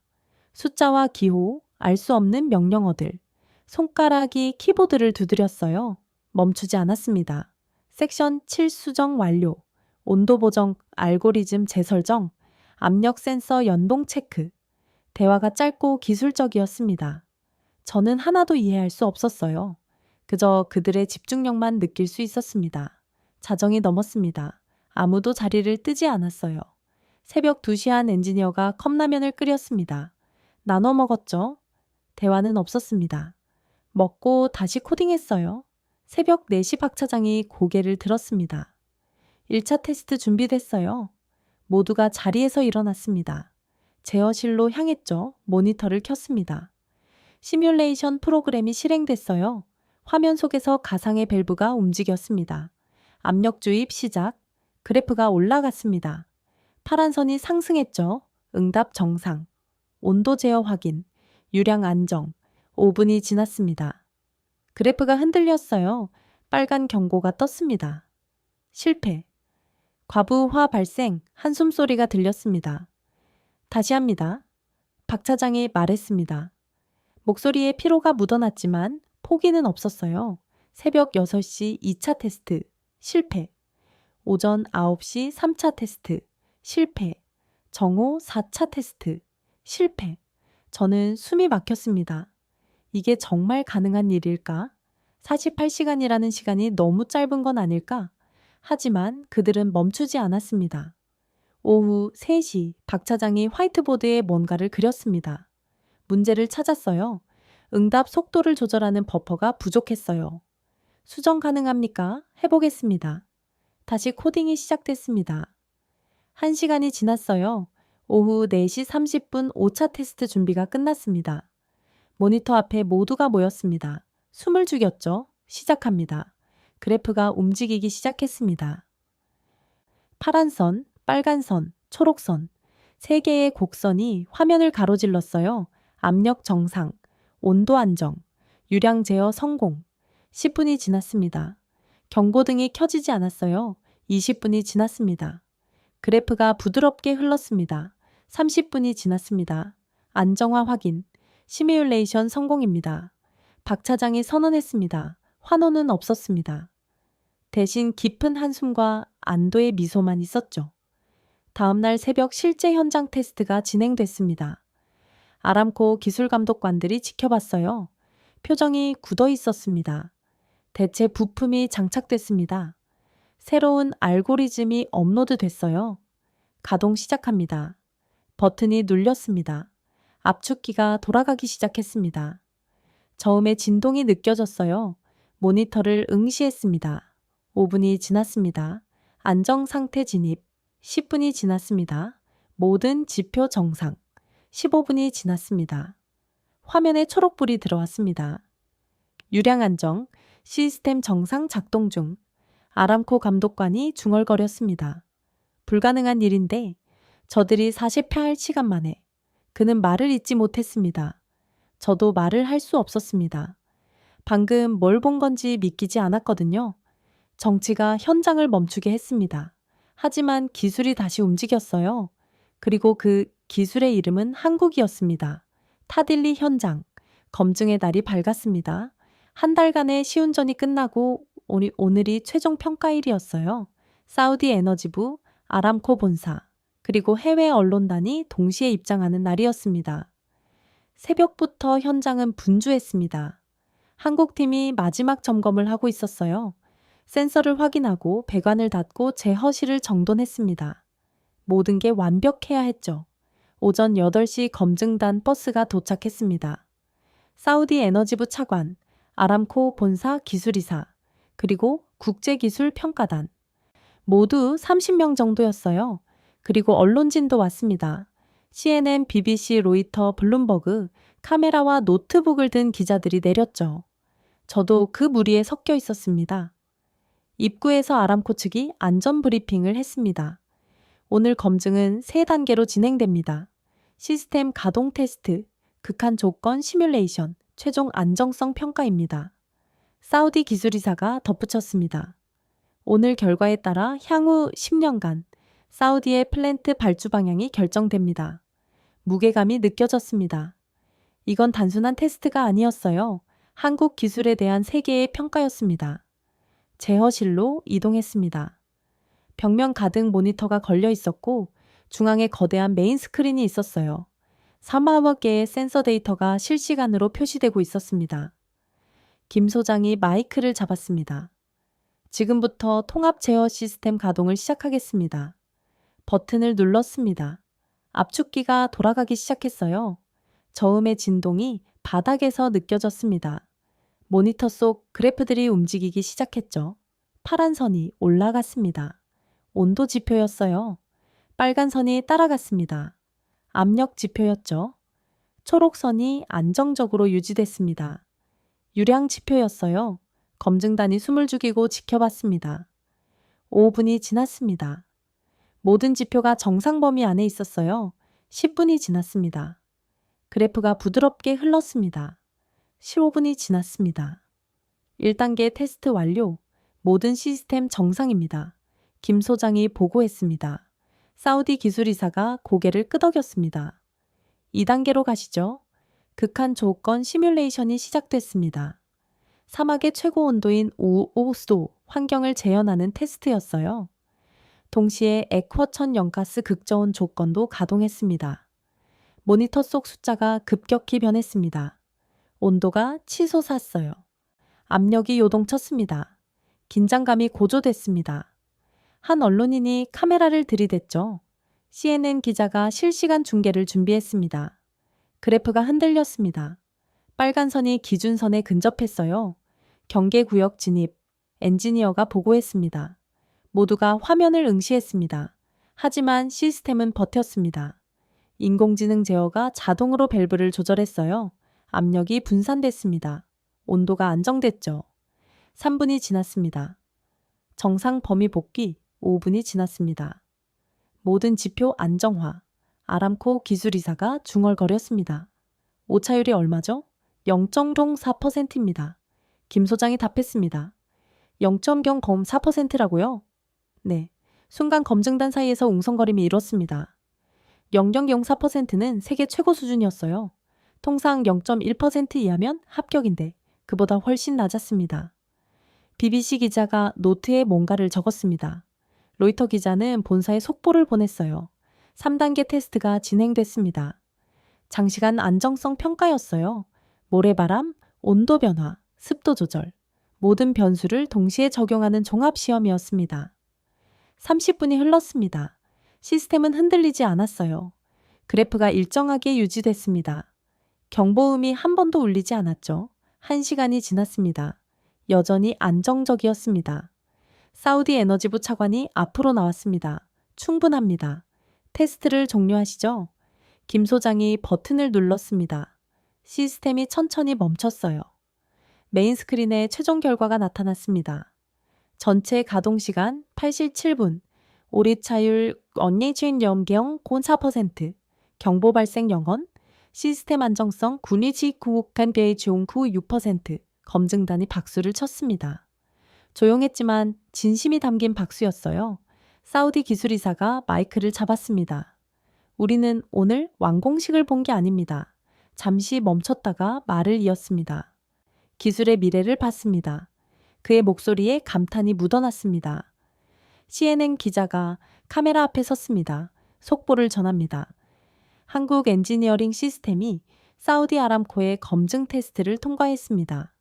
[SPEAKER 1] 숫자와 기호, 알 수 없는 명령어들. 손가락이 키보드를 두드렸어요. 멈추지 않았습니다. 섹션 7 수정 완료. 온도 보정, 알고리즘 재설정, 압력 센서 연동 체크. 대화가 짧고 기술적이었습니다. 저는 하나도 이해할 수 없었어요. 그저 그들의 집중력만 느낄 수 있었습니다. 자정이 넘었습니다. 아무도 자리를 뜨지 않았어요. 새벽 2시 한 엔지니어가 컵라면을 끓였습니다. 나눠 먹었죠? 대화는 없었습니다. 먹고 다시 코딩했어요. 새벽 4시 박 차장이 고개를 들었습니다. 1차 테스트 준비됐어요. 모두가 자리에서 일어났습니다. 제어실로 향했죠. 모니터를 켰습니다. 시뮬레이션 프로그램이 실행됐어요. 화면 속에서 가상의 밸브가 움직였습니다. 압력 주입 시작. 그래프가 올라갔습니다. 파란 선이 상승했죠. 응답 정상. 온도 제어 확인. 유량 안정. 5분이 지났습니다. 그래프가 흔들렸어요. 빨간 경고가 떴습니다. 실패. 과부하 발생. 한숨 소리가 들렸습니다. 다시 합니다. 박 차장이 말했습니다. 목소리에 피로가 묻어났지만 포기는 없었어요. 새벽 6시 2차 테스트. 실패. 오전 9시 3차 테스트. 실패. 정오 4차 테스트. 실패. 저는 숨이 막혔습니다. 이게 정말 가능한 일일까? 48시간이라는 시간이 너무 짧은 건 아닐까? 하지만 그들은 멈추지 않았습니다. 오후 3시 박 차장이 화이트보드에 뭔가를 그렸습니다. 문제를 찾았어요. 응답 속도를 조절하는 버퍼가 부족했어요. 수정 가능합니까? 해보겠습니다. 다시 코딩이 시작됐습니다. 1시간이 지났어요. 오후 4시 30분 5차 테스트 준비가 끝났습니다. 모니터 앞에 모두가 모였습니다. 숨을 죽였죠. 시작합니다. 그래프가 움직이기 시작했습니다. 파란 선, 빨간 선, 초록 선, 3개의 곡선이 화면을 가로질렀어요. 압력 정상, 온도 안정, 유량 제어 성공. 10분이 지났습니다. 경고등이 켜지지 않았어요. 20분이 지났습니다. 그래프가 부드럽게 흘렀습니다. 30분이 지났습니다. 안정화 확인. 시뮬레이션 성공입니다. 박 차장이 선언했습니다. 환호는 없었습니다. 대신 깊은 한숨과 안도의 미소만 있었죠. 다음날 새벽 실제 현장 테스트가 진행됐습니다. 아람코 기술감독관들이 지켜봤어요. 표정이 굳어 있었습니다. 대체 부품이 장착됐습니다. 새로운 알고리즘이 업로드됐어요. 가동 시작합니다. 버튼이 눌렸습니다. 압축기가 돌아가기 시작했습니다. 저음의 진동이 느껴졌어요. 모니터를 응시했습니다. 5분이 지났습니다. 안정 상태 진입. 10분이 지났습니다. 모든 지표 정상. 15분이 지났습니다. 화면에 초록불이 들어왔습니다. 유량 안정, 시스템 정상 작동 중. 아람코 감독관이 중얼거렸습니다. 불가능한 일인데 저들이 48시간 만에. 그는 말을 잇지 못했습니다. 저도 말을 할 수 없었습니다. 방금 뭘 본 건지 믿기지 않았거든요. 정치가 현장을 멈추게 했습니다. 하지만 기술이 다시 움직였어요. 그리고 그 기술의 이름은 한국이었습니다. 타딜리 현장. 검증의 날이 밝았습니다. 한 달간의 시운전이 끝나고 오늘이 최종 평가일이었어요. 사우디 에너지부, 아람코 본사, 그리고 해외 언론단이 동시에 입장하는 날이었습니다. 새벽부터 현장은 분주했습니다. 한국팀이 마지막 점검을 하고 있었어요. 센서를 확인하고 배관을 닫고 제허실을 정돈했습니다. 모든 게 완벽해야 했죠. 오전 8시 검증단 버스가 도착했습니다. 사우디 에너지부 차관, 아람코 본사 기술이사, 그리고 국제기술평가단. 모두 30명 정도였어요. 그리고 언론진도 왔습니다. CNN, BBC, 로이터, 블룸버그, 카메라와 노트북을 든 기자들이 내렸죠. 저도 그 무리에 섞여 있었습니다. 입구에서 아람코 측이 안전 브리핑을 했습니다. 오늘 검증은 3단계로 진행됩니다. 시스템 가동 테스트, 극한 조건 시뮬레이션, 최종 안정성 평가입니다. 사우디 기술이사가 덧붙였습니다. 오늘 결과에 따라 향후 10년간 사우디의 플랜트 발주 방향이 결정됩니다. 무게감이 느껴졌습니다. 이건 단순한 테스트가 아니었어요. 한국 기술에 대한 세계의 평가였습니다. 제허실로 이동했습니다. 벽면 가득 모니터가 걸려 있었고 중앙에 거대한 메인 스크린이 있었어요. 3만 개의 센서 데이터가 실시간으로 표시되고 있었습니다. 김 소장이 마이크를 잡았습니다. 지금부터 통합 제어 시스템 가동을 시작하겠습니다. 버튼을 눌렀습니다. 압축기가 돌아가기 시작했어요. 저음의 진동이 바닥에서 느껴졌습니다. 모니터 속 그래프들이 움직이기 시작했죠. 파란 선이 올라갔습니다. 온도 지표였어요. 빨간 선이 따라갔습니다. 압력 지표였죠. 초록선이 안정적으로 유지됐습니다. 유량 지표였어요. 검증단이 숨을 죽이고 지켜봤습니다. 5분이 지났습니다. 모든 지표가 정상 범위 안에 있었어요. 10분이 지났습니다. 그래프가 부드럽게 흘렀습니다. 15분이 지났습니다. 1단계 테스트 완료. 모든 시스템 정상입니다. 김 소장이 보고했습니다. 사우디 기술이사가 고개를 끄덕였습니다. 2단계로 가시죠. 극한 조건 시뮬레이션이 시작됐습니다. 사막의 최고 온도인 55도 환경을 재현하는 테스트였어요. 동시에 에쿼천 연가스 극저온 조건도 가동했습니다. 모니터 속 숫자가 급격히 변했습니다. 온도가 치솟았어요. 압력이 요동쳤습니다. 긴장감이 고조됐습니다. 한 언론인이 카메라를 들이댔죠. CNN 기자가 실시간 중계를 준비했습니다. 그래프가 흔들렸습니다. 빨간 선이 기준선에 근접했어요. 경계구역 진입. 엔지니어가 보고했습니다. 모두가 화면을 응시했습니다. 하지만 시스템은 버텼습니다. 인공지능 제어가 자동으로 밸브를 조절했어요. 압력이 분산됐습니다. 온도가 안정됐죠. 3분이 지났습니다. 정상 범위 복귀 5분이 지났습니다. 모든 지표 안정화. 아람코 기술이사가 중얼거렸습니다. 오차율이 얼마죠? 0.04%입니다. 김 소장이 답했습니다. 0.04%라고요? 네. 순간 검증단 사이에서 웅성거림이 일었습니다. 0.04%는 세계 최고 수준이었어요. 통상 0.1% 이하면 합격인데 그보다 훨씬 낮았습니다. BBC 기자가 노트에 뭔가를 적었습니다. 로이터 기자는 본사에 속보를 보냈어요. 3단계 테스트가 진행됐습니다. 장시간 안정성 평가였어요. 모래바람, 온도 변화, 습도 조절, 모든 변수를 동시에 적용하는 종합시험이었습니다. 30분이 흘렀습니다. 시스템은 흔들리지 않았어요. 그래프가 일정하게 유지됐습니다. 경보음이 한 번도 울리지 않았죠. 1시간이 지났습니다. 여전히 안정적이었습니다. 사우디 에너지부 차관이 앞으로 나왔습니다. 충분합니다. 테스트를 종료하시죠. 김 소장이 버튼을 눌렀습니다. 시스템이 천천히 멈췄어요. 메인 스크린에 최종 결과가 나타났습니다. 전체 가동 시간 87분, 오리차율 언예진 염경 곤 4%, 경보 발생 영원, 시스템 안정성 군위지 구국한 베이 지용구 6%, 검증단이 박수를 쳤습니다. 조용했지만 진심이 담긴 박수였어요. 사우디 기술이사가 마이크를 잡았습니다. 우리는 오늘 완공식을 본 게 아닙니다. 잠시 멈췄다가 말을 이었습니다. 기술의 미래를 봤습니다. 그의 목소리에 감탄이 묻어났습니다. CNN 기자가 카메라 앞에 섰습니다. 속보를 전합니다. 한국 엔지니어링 시스템이 사우디 아람코의 검증 테스트를 통과했습니다.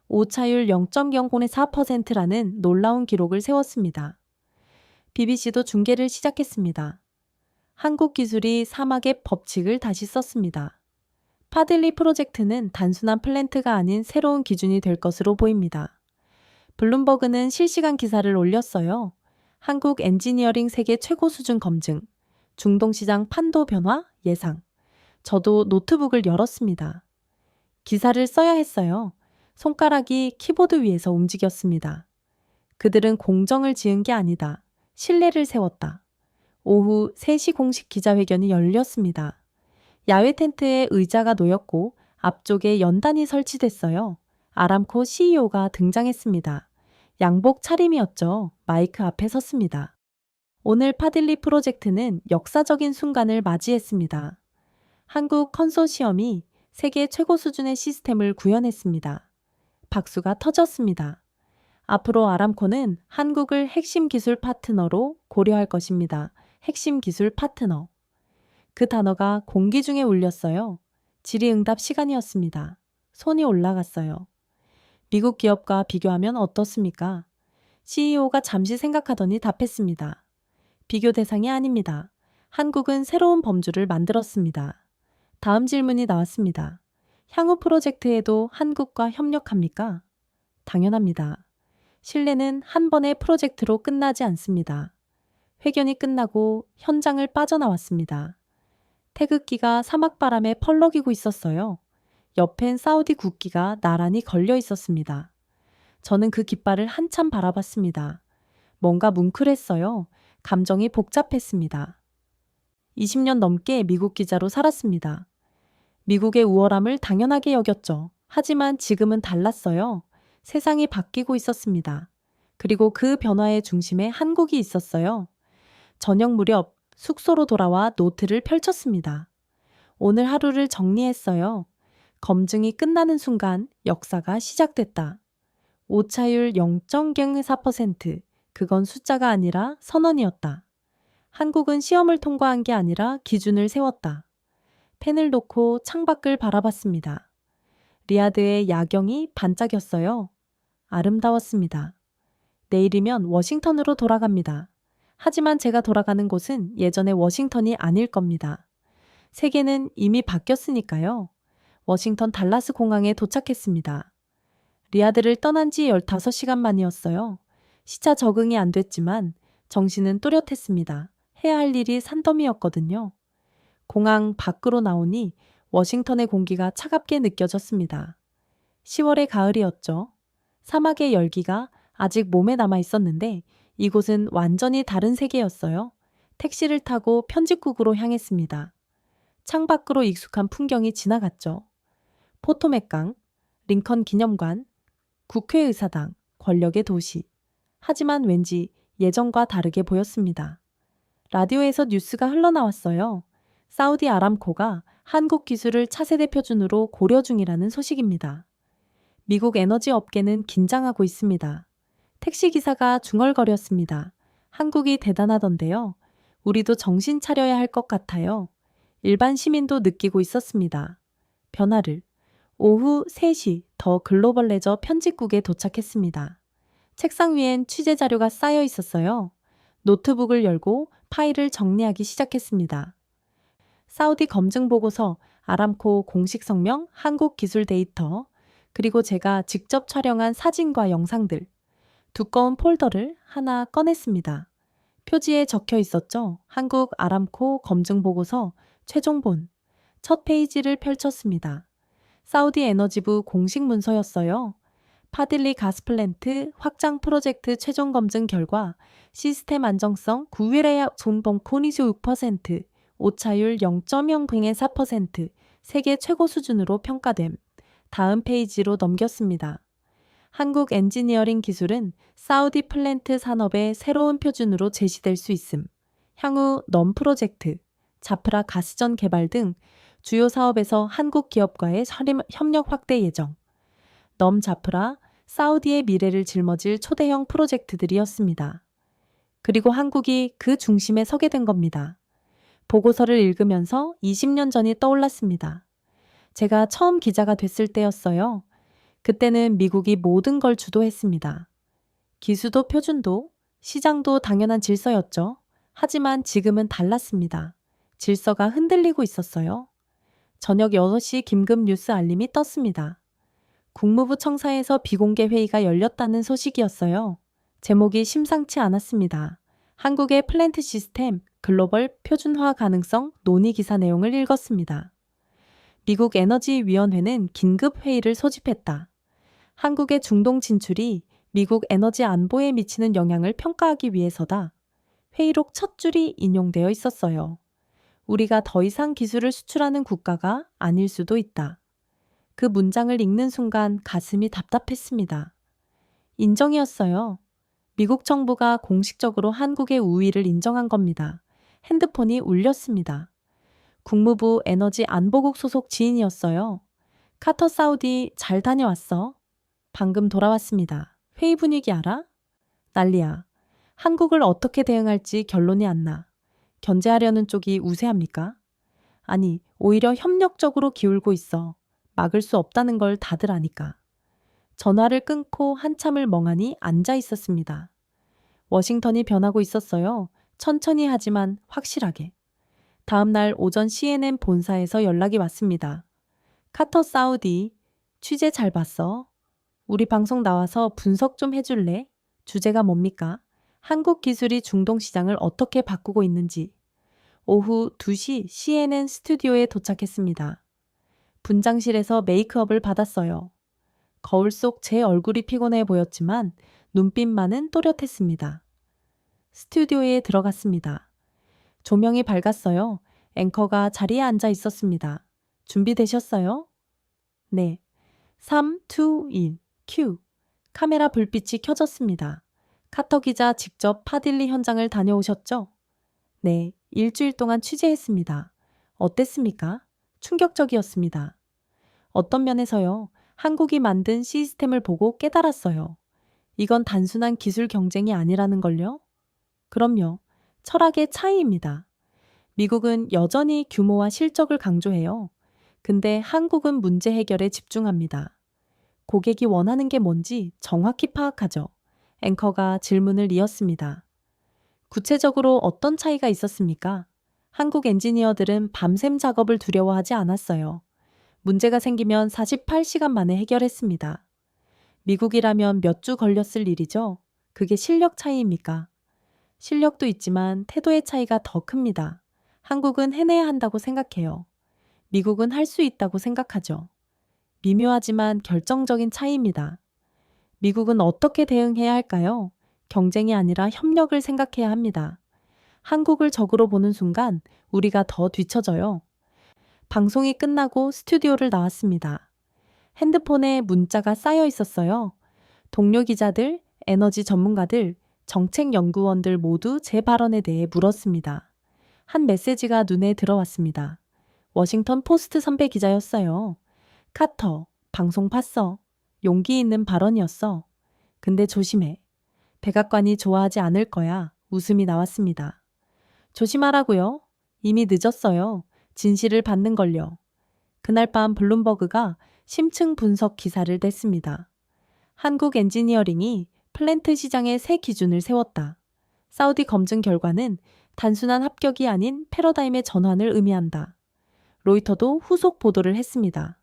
[SPEAKER 1] 오차율 0.04%라는 놀라운 기록을 세웠습니다. BBC도 중계를 시작했습니다. 한국 기술이 사막의 법칙을 다시 썼습니다. 파들리 프로젝트는 단순한 플랜트가 아닌 새로운 기준이 될 것으로 보입니다. 블룸버그는 실시간 기사를 올렸어요. 한국 엔지니어링 세계 최고 수준 검증, 중동시장 판도 변화 예상. 저도 노트북을 열었습니다. 기사를 써야 했어요. 손가락이 키보드 위에서 움직였습니다. 그들은 공정을 지은 게 아니다. 신뢰를 세웠다. 오후 3시 공식 기자회견이 열렸습니다. 야외 텐트에 의자가 놓였고 앞쪽에 연단이 설치됐어요. 아람코 CEO가 등장했습니다. 양복 차림이었죠. 마이크 앞에 섰습니다. 오늘 파딜리 프로젝트는 역사적인 순간을 맞이했습니다. 한국 컨소시엄이 세계 최고 수준의 시스템을 구현했습니다. 박수가 터졌습니다. 앞으로 아람코는 한국을 핵심 기술 파트너로 고려할 것입니다. 핵심 기술 파트너. 그 단어가 공기 중에 울렸어요. 질의응답 시간이었습니다. 손이 올라갔어요. 미국 기업과 비교하면 어떻습니까? CEO가 잠시 생각하더니 답했습니다. 비교 대상이 아닙니다. 한국은 새로운 범주를 만들었습니다. 다음 질문이 나왔습니다. 향후 프로젝트에도 한국과 협력합니까? 당연합니다. 신뢰는 한 번의 프로젝트로 끝나지 않습니다. 회견이 끝나고 현장을 빠져나왔습니다. 태극기가 사막바람에 펄럭이고 있었어요. 옆엔 사우디 국기가 나란히 걸려 있었습니다. 저는 그 깃발을 한참 바라봤습니다. 뭔가 뭉클했어요. 감정이 복잡했습니다. 20년 넘게 미국 기자로 살았습니다. 미국의 우월함을 당연하게 여겼죠. 하지만 지금은 달랐어요. 세상이 바뀌고 있었습니다. 그리고 그 변화의 중심에 한국이 있었어요. 저녁 무렵 숙소로 돌아와 노트를 펼쳤습니다. 오늘 하루를 정리했어요. 검증이 끝나는 순간 역사가 시작됐다. 오차율 0.04%. 그건 숫자가 아니라 선언이었다. 한국은 시험을 통과한 게 아니라 기준을 세웠다. 펜을 놓고 창밖을 바라봤습니다. 리야드의 야경이 반짝였어요. 아름다웠습니다. 내일이면 워싱턴으로 돌아갑니다. 하지만 제가 돌아가는 곳은 예전의 워싱턴이 아닐 겁니다. 세계는 이미 바뀌었으니까요. 워싱턴 달라스 공항에 도착했습니다. 리야드를 떠난 지 15시간 만이었어요. 시차 적응이 안 됐지만 정신은 또렷했습니다. 해야 할 일이 산더미였거든요. 공항 밖으로 나오니 워싱턴의 공기가 차갑게 느껴졌습니다. 10월의 가을이었죠. 사막의 열기가 아직 몸에 남아 있었는데 이곳은 완전히 다른 세계였어요. 택시를 타고 편집국으로 향했습니다. 창밖으로 익숙한 풍경이 지나갔죠. 포토맥강, 링컨 기념관, 국회의사당, 권력의 도시. 하지만 왠지 예전과 다르게 보였습니다. 라디오에서 뉴스가 흘러나왔어요. 사우디 아람코가 한국 기술을 차세대 표준으로 고려 중이라는 소식입니다. 미국 에너지 업계는 긴장하고 있습니다. 택시기사가 중얼거렸습니다. 한국이 대단하던데요. 우리도 정신 차려야 할 것 같아요. 일반 시민도 느끼고 있었습니다. 변화를. 오후 3시 더 글로벌레저 편집국에 도착했습니다. 책상 위엔 취재 자료가 쌓여 있었어요. 노트북을 열고 파일을 정리하기 시작했습니다. 사우디 검증 보고서, 아람코 공식 성명, 한국 기술 데이터, 그리고 제가 직접 촬영한 사진과 영상들. 두꺼운 폴더를 하나 꺼냈습니다. 표지에 적혀 있었죠. 한국 아람코 검증 보고서 최종본. 첫 페이지를 펼쳤습니다. 사우디 에너지부 공식 문서였어요. 파딜리 가스플랜트 확장 프로젝트 최종 검증 결과 시스템 안정성 9일에야 종봉 96%, 오차율 0.004%, 세계 최고 수준으로 평가됨. 다음 페이지로 넘겼습니다. 한국 엔지니어링 기술은 사우디 플랜트 산업의 새로운 표준으로 제시될 수 있음. 향후 넘 프로젝트, 자프라 가스전 개발 등 주요 사업에서 한국 기업과의 협력 확대 예정. 넘 자프라, 사우디의 미래를 짊어질 초대형 프로젝트들이었습니다. 그리고 한국이 그 중심에 서게 된 겁니다. 보고서를 읽으면서 20년 전이 떠올랐습니다. 제가 처음 기자가 됐을 때였어요. 그때는 미국이 모든 걸 주도했습니다. 기수도 표준도, 시장도 당연한 질서였죠. 하지만 지금은 달랐습니다. 질서가 흔들리고 있었어요. 저녁 6시 긴급 뉴스 알림이 떴습니다. 국무부 청사에서 비공개 회의가 열렸다는 소식이었어요. 제목이 심상치 않았습니다. 한국의 플랜트 시스템 글로벌 표준화 가능성 논의 기사 내용을 읽었습니다. 미국 에너지위원회는 긴급 회의를 소집했다. 한국의 중동 진출이 미국 에너지 안보에 미치는 영향을 평가하기 위해서다. 회의록 첫 줄이 인용되어 있었어요. 우리가 더 이상 기술을 수출하는 국가가 아닐 수도 있다. 그 문장을 읽는 순간 가슴이 답답했습니다. 인정이었어요. 미국 정부가 공식적으로 한국의 우위를 인정한 겁니다. 핸드폰이 울렸습니다. 국무부 에너지 안보국 소속 지인이었어요. 카터 사우디 잘 다녀왔어? 방금 돌아왔습니다. 회의 분위기 알아? 난리야. 한국을 어떻게 대응할지 결론이 안 나. 견제하려는 쪽이 우세합니까? 아니, 오히려 협력적으로 기울고 있어. 막을 수 없다는 걸 다들 아니까. 전화를 끊고 한참을 멍하니 앉아 있었습니다. 워싱턴이 변하고 있었어요. 천천히 하지만 확실하게. 다음 날 오전 CNN 본사에서 연락이 왔습니다. 카터 사우디, 취재 잘 봤어. 우리 방송 나와서 분석 좀 해줄래? 주제가 뭡니까? 한국 기술이 중동 시장을 어떻게 바꾸고 있는지. 오후 2시 CNN 스튜디오에 도착했습니다. 분장실에서 메이크업을 받았어요. 거울 속 제 얼굴이 피곤해 보였지만 눈빛만은 또렷했습니다. 스튜디오에 들어갔습니다. 조명이 밝았어요. 앵커가 자리에 앉아 있었습니다. 준비되셨어요? 네. 3, 2, 1, 큐. 카메라 불빛이 켜졌습니다. 카터 기자 직접 파딜리 현장을 다녀오셨죠? 네, 일주일 동안 취재했습니다. 어땠습니까? 충격적이었습니다. 어떤 면에서요? 한국이 만든 시스템을 보고 깨달았어요. 이건 단순한 기술 경쟁이 아니라는 걸요? 그럼요. 철학의 차이입니다. 미국은 여전히 규모와 실적을 강조해요. 근데 한국은 문제 해결에 집중합니다. 고객이 원하는 게 뭔지 정확히 파악하죠. 앵커가 질문을 이었습니다. 구체적으로 어떤 차이가 있었습니까? 한국 엔지니어들은 밤샘 작업을 두려워하지 않았어요. 문제가 생기면 48시간 만에 해결했습니다. 미국이라면 몇 주 걸렸을 일이죠. 그게 실력 차이입니까? 실력도 있지만 태도의 차이가 더 큽니다. 한국은 해내야 한다고 생각해요. 미국은 할 수 있다고 생각하죠. 미묘하지만 결정적인 차이입니다. 미국은 어떻게 대응해야 할까요? 경쟁이 아니라 협력을 생각해야 합니다. 한국을 적으로 보는 순간 우리가 더 뒤처져요. 방송이 끝나고 스튜디오를 나왔습니다. 핸드폰에 문자가 쌓여 있었어요. 동료 기자들, 에너지 전문가들, 정책 연구원들 모두 제 발언에 대해 물었습니다. 한 메시지가 눈에 들어왔습니다. 워싱턴 포스트 선배 기자였어요. 카터, 방송 봤어. 용기 있는 발언이었어. 근데 조심해. 백악관이 좋아하지 않을 거야. 웃음이 나왔습니다. 조심하라고요? 이미 늦었어요. 진실을 받는걸요. 그날 밤 블룸버그가 심층 분석 기사를 냈습니다. 한국 엔지니어링이 플랜트 시장의 새 기준을 세웠다. 사우디 검증 결과는 단순한 합격이 아닌 패러다임의 전환을 의미한다. 로이터도 후속 보도를 했습니다.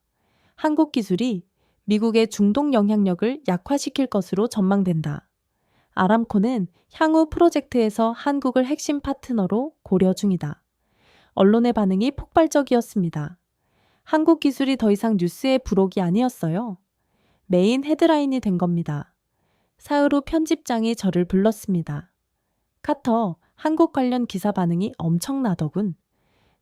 [SPEAKER 1] 한국 기술이 미국의 중동 영향력을 약화시킬 것으로 전망된다. 아람코는 향후 프로젝트에서 한국을 핵심 파트너로 고려 중이다. 언론의 반응이 폭발적이었습니다. 한국 기술이 더 이상 뉴스의 부록이 아니었어요. 메인 헤드라인이 된 겁니다. 사흘 후 편집장이 저를 불렀습니다. 카터, 한국 관련 기사 반응이 엄청나더군.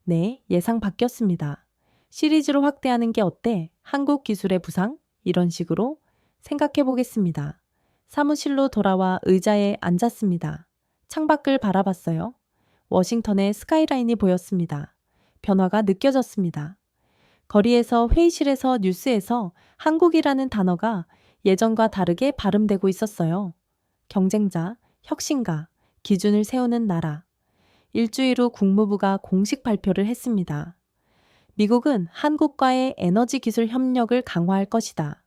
[SPEAKER 1] 네, 예상 바뀌었습니다. 시리즈로 확대하는 게 어때? 한국 기술의 부상? 이런 식으로 생각해 보겠습니다. 사무실로 돌아와 의자에 앉았습니다. 창밖을 바라봤어요. 워싱턴의 스카이라인이 보였습니다. 변화가 느껴졌습니다. 거리에서, 회의실에서, 뉴스에서 한국이라는 단어가 예전과 다르게 발음되고 있었어요. 경쟁자, 혁신가, 기준을 세우는 나라. 일주일 후 국무부가 공식 발표를 했습니다. 미국은 한국과의 에너지 기술 협력을 강화할 것이다.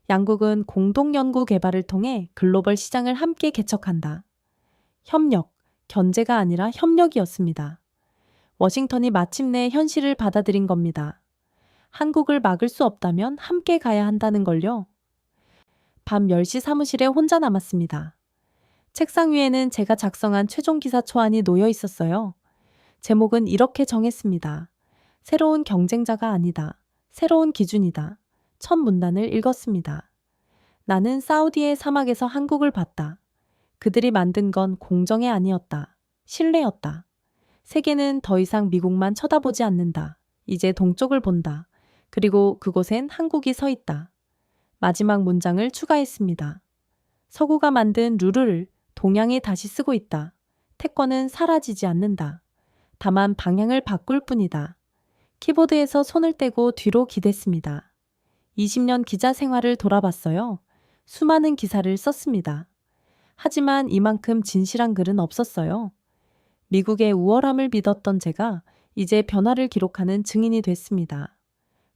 [SPEAKER 1] 양국은 공동 연구 개발을 통해 글로벌 시장을 함께 개척한다. 협력, 견제가 아니라 협력이었습니다. 워싱턴이 마침내 현실을 받아들인 겁니다. 한국을 막을 수 없다면 함께 가야 한다는 걸요. 밤 10시 사무실에 혼자 남았습니다. 책상 위에는 제가 작성한 최종 기사 초안이 놓여 있었어요. 제목은 이렇게 정했습니다. 새로운 경쟁자가 아니다. 새로운 기준이다. 첫 문단을 읽었습니다. 나는 사우디의 사막에서 한국을 봤다. 그들이 만든 건 공정이 아니었다. 신뢰였다. 세계는 더 이상 미국만 쳐다보지 않는다. 이제 동쪽을 본다. 그리고 그곳엔 한국이 서 있다. 마지막 문장을 추가했습니다. 서구가 만든 룰을 동양이 다시 쓰고 있다. 태권은 사라지지 않는다. 다만 방향을 바꿀 뿐이다. 키보드에서 손을 떼고 뒤로 기댔습니다. 20년 기자 생활을 돌아봤어요. 수많은 기사를 썼습니다. 하지만 이만큼 진실한 글은 없었어요. 미국의 우월함을 믿었던 제가 이제 변화를 기록하는 증인이 됐습니다.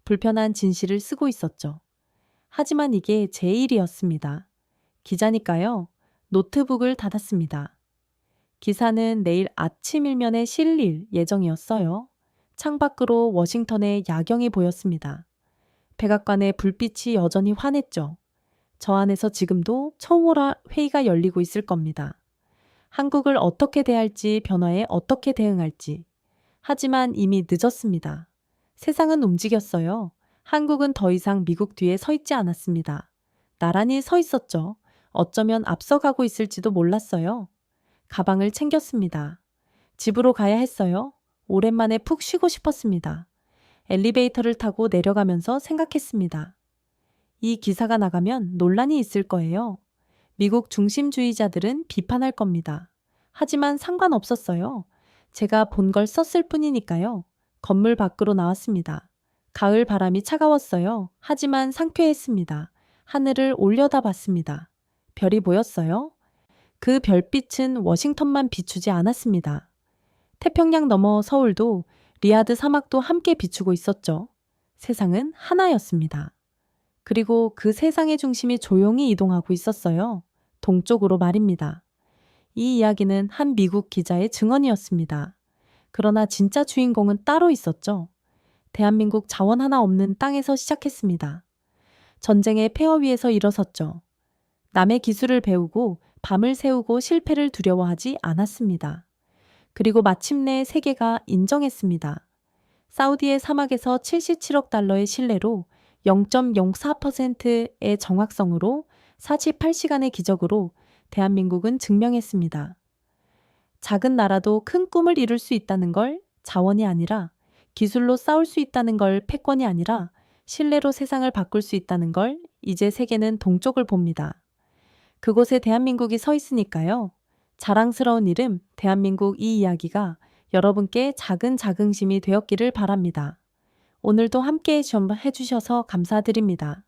[SPEAKER 1] 불편한 진실을 쓰고 있었죠. 하지만 이게 제 일이었습니다. 기자니까요. 노트북을 닫았습니다. 기사는 내일 아침 일면에 실릴 예정이었어요. 창밖으로 워싱턴의 야경이 보였습니다. 백악관의 불빛이 여전히 환했죠. 저 안에서 지금도 초호라 회의가 열리고 있을 겁니다. 한국을 어떻게 대할지, 변화에 어떻게 대응할지. 하지만 이미 늦었습니다. 세상은 움직였어요. 한국은 더 이상 미국 뒤에 서 있지 않았습니다. 나란히 서 있었죠. 어쩌면 앞서가고 있을지도 몰랐어요. 가방을 챙겼습니다. 집으로 가야 했어요. 오랜만에 푹 쉬고 싶었습니다. 엘리베이터를 타고 내려가면서 생각했습니다. 이 기사가 나가면 논란이 있을 거예요. 미국 중심주의자들은 비판할 겁니다. 하지만 상관없었어요. 제가 본 걸 썼을 뿐이니까요. 건물 밖으로 나왔습니다. 가을 바람이 차가웠어요. 하지만 상쾌했습니다. 하늘을 올려다봤습니다. 별이 보였어요. 그 별빛은 워싱턴만 비추지 않았습니다. 태평양 너머 서울도 리야드 사막도 함께 비추고 있었죠. 세상은 하나였습니다. 그리고 그 세상의 중심이 조용히 이동하고 있었어요. 동쪽으로 말입니다. 이 이야기는 한 미국 기자의 증언이었습니다. 그러나 진짜 주인공은 따로 있었죠. 대한민국 자원 하나 없는 땅에서 시작했습니다. 전쟁의 폐허 위에서 일어섰죠. 남의 기술을 배우고 밤을 새우고 실패를 두려워하지 않았습니다. 그리고 마침내 세계가 인정했습니다. 사우디의 사막에서 77억 달러의 신뢰로 0.04%의 정확성으로 48시간의 기적으로 대한민국은 증명했습니다. 작은 나라도 큰 꿈을 이룰 수 있다는 걸 자원이 아니라 기술로 싸울 수 있다는 걸 패권이 아니라 신뢰로 세상을 바꿀 수 있다는 걸 이제 세계는 동쪽을 봅니다. 그곳에 대한민국이 서 있으니까요. 자랑스러운 이름 대한민국 이 이야기가 여러분께 작은 자긍심이 되었기를 바랍니다. 오늘도 함께 해주셔서 감사드립니다.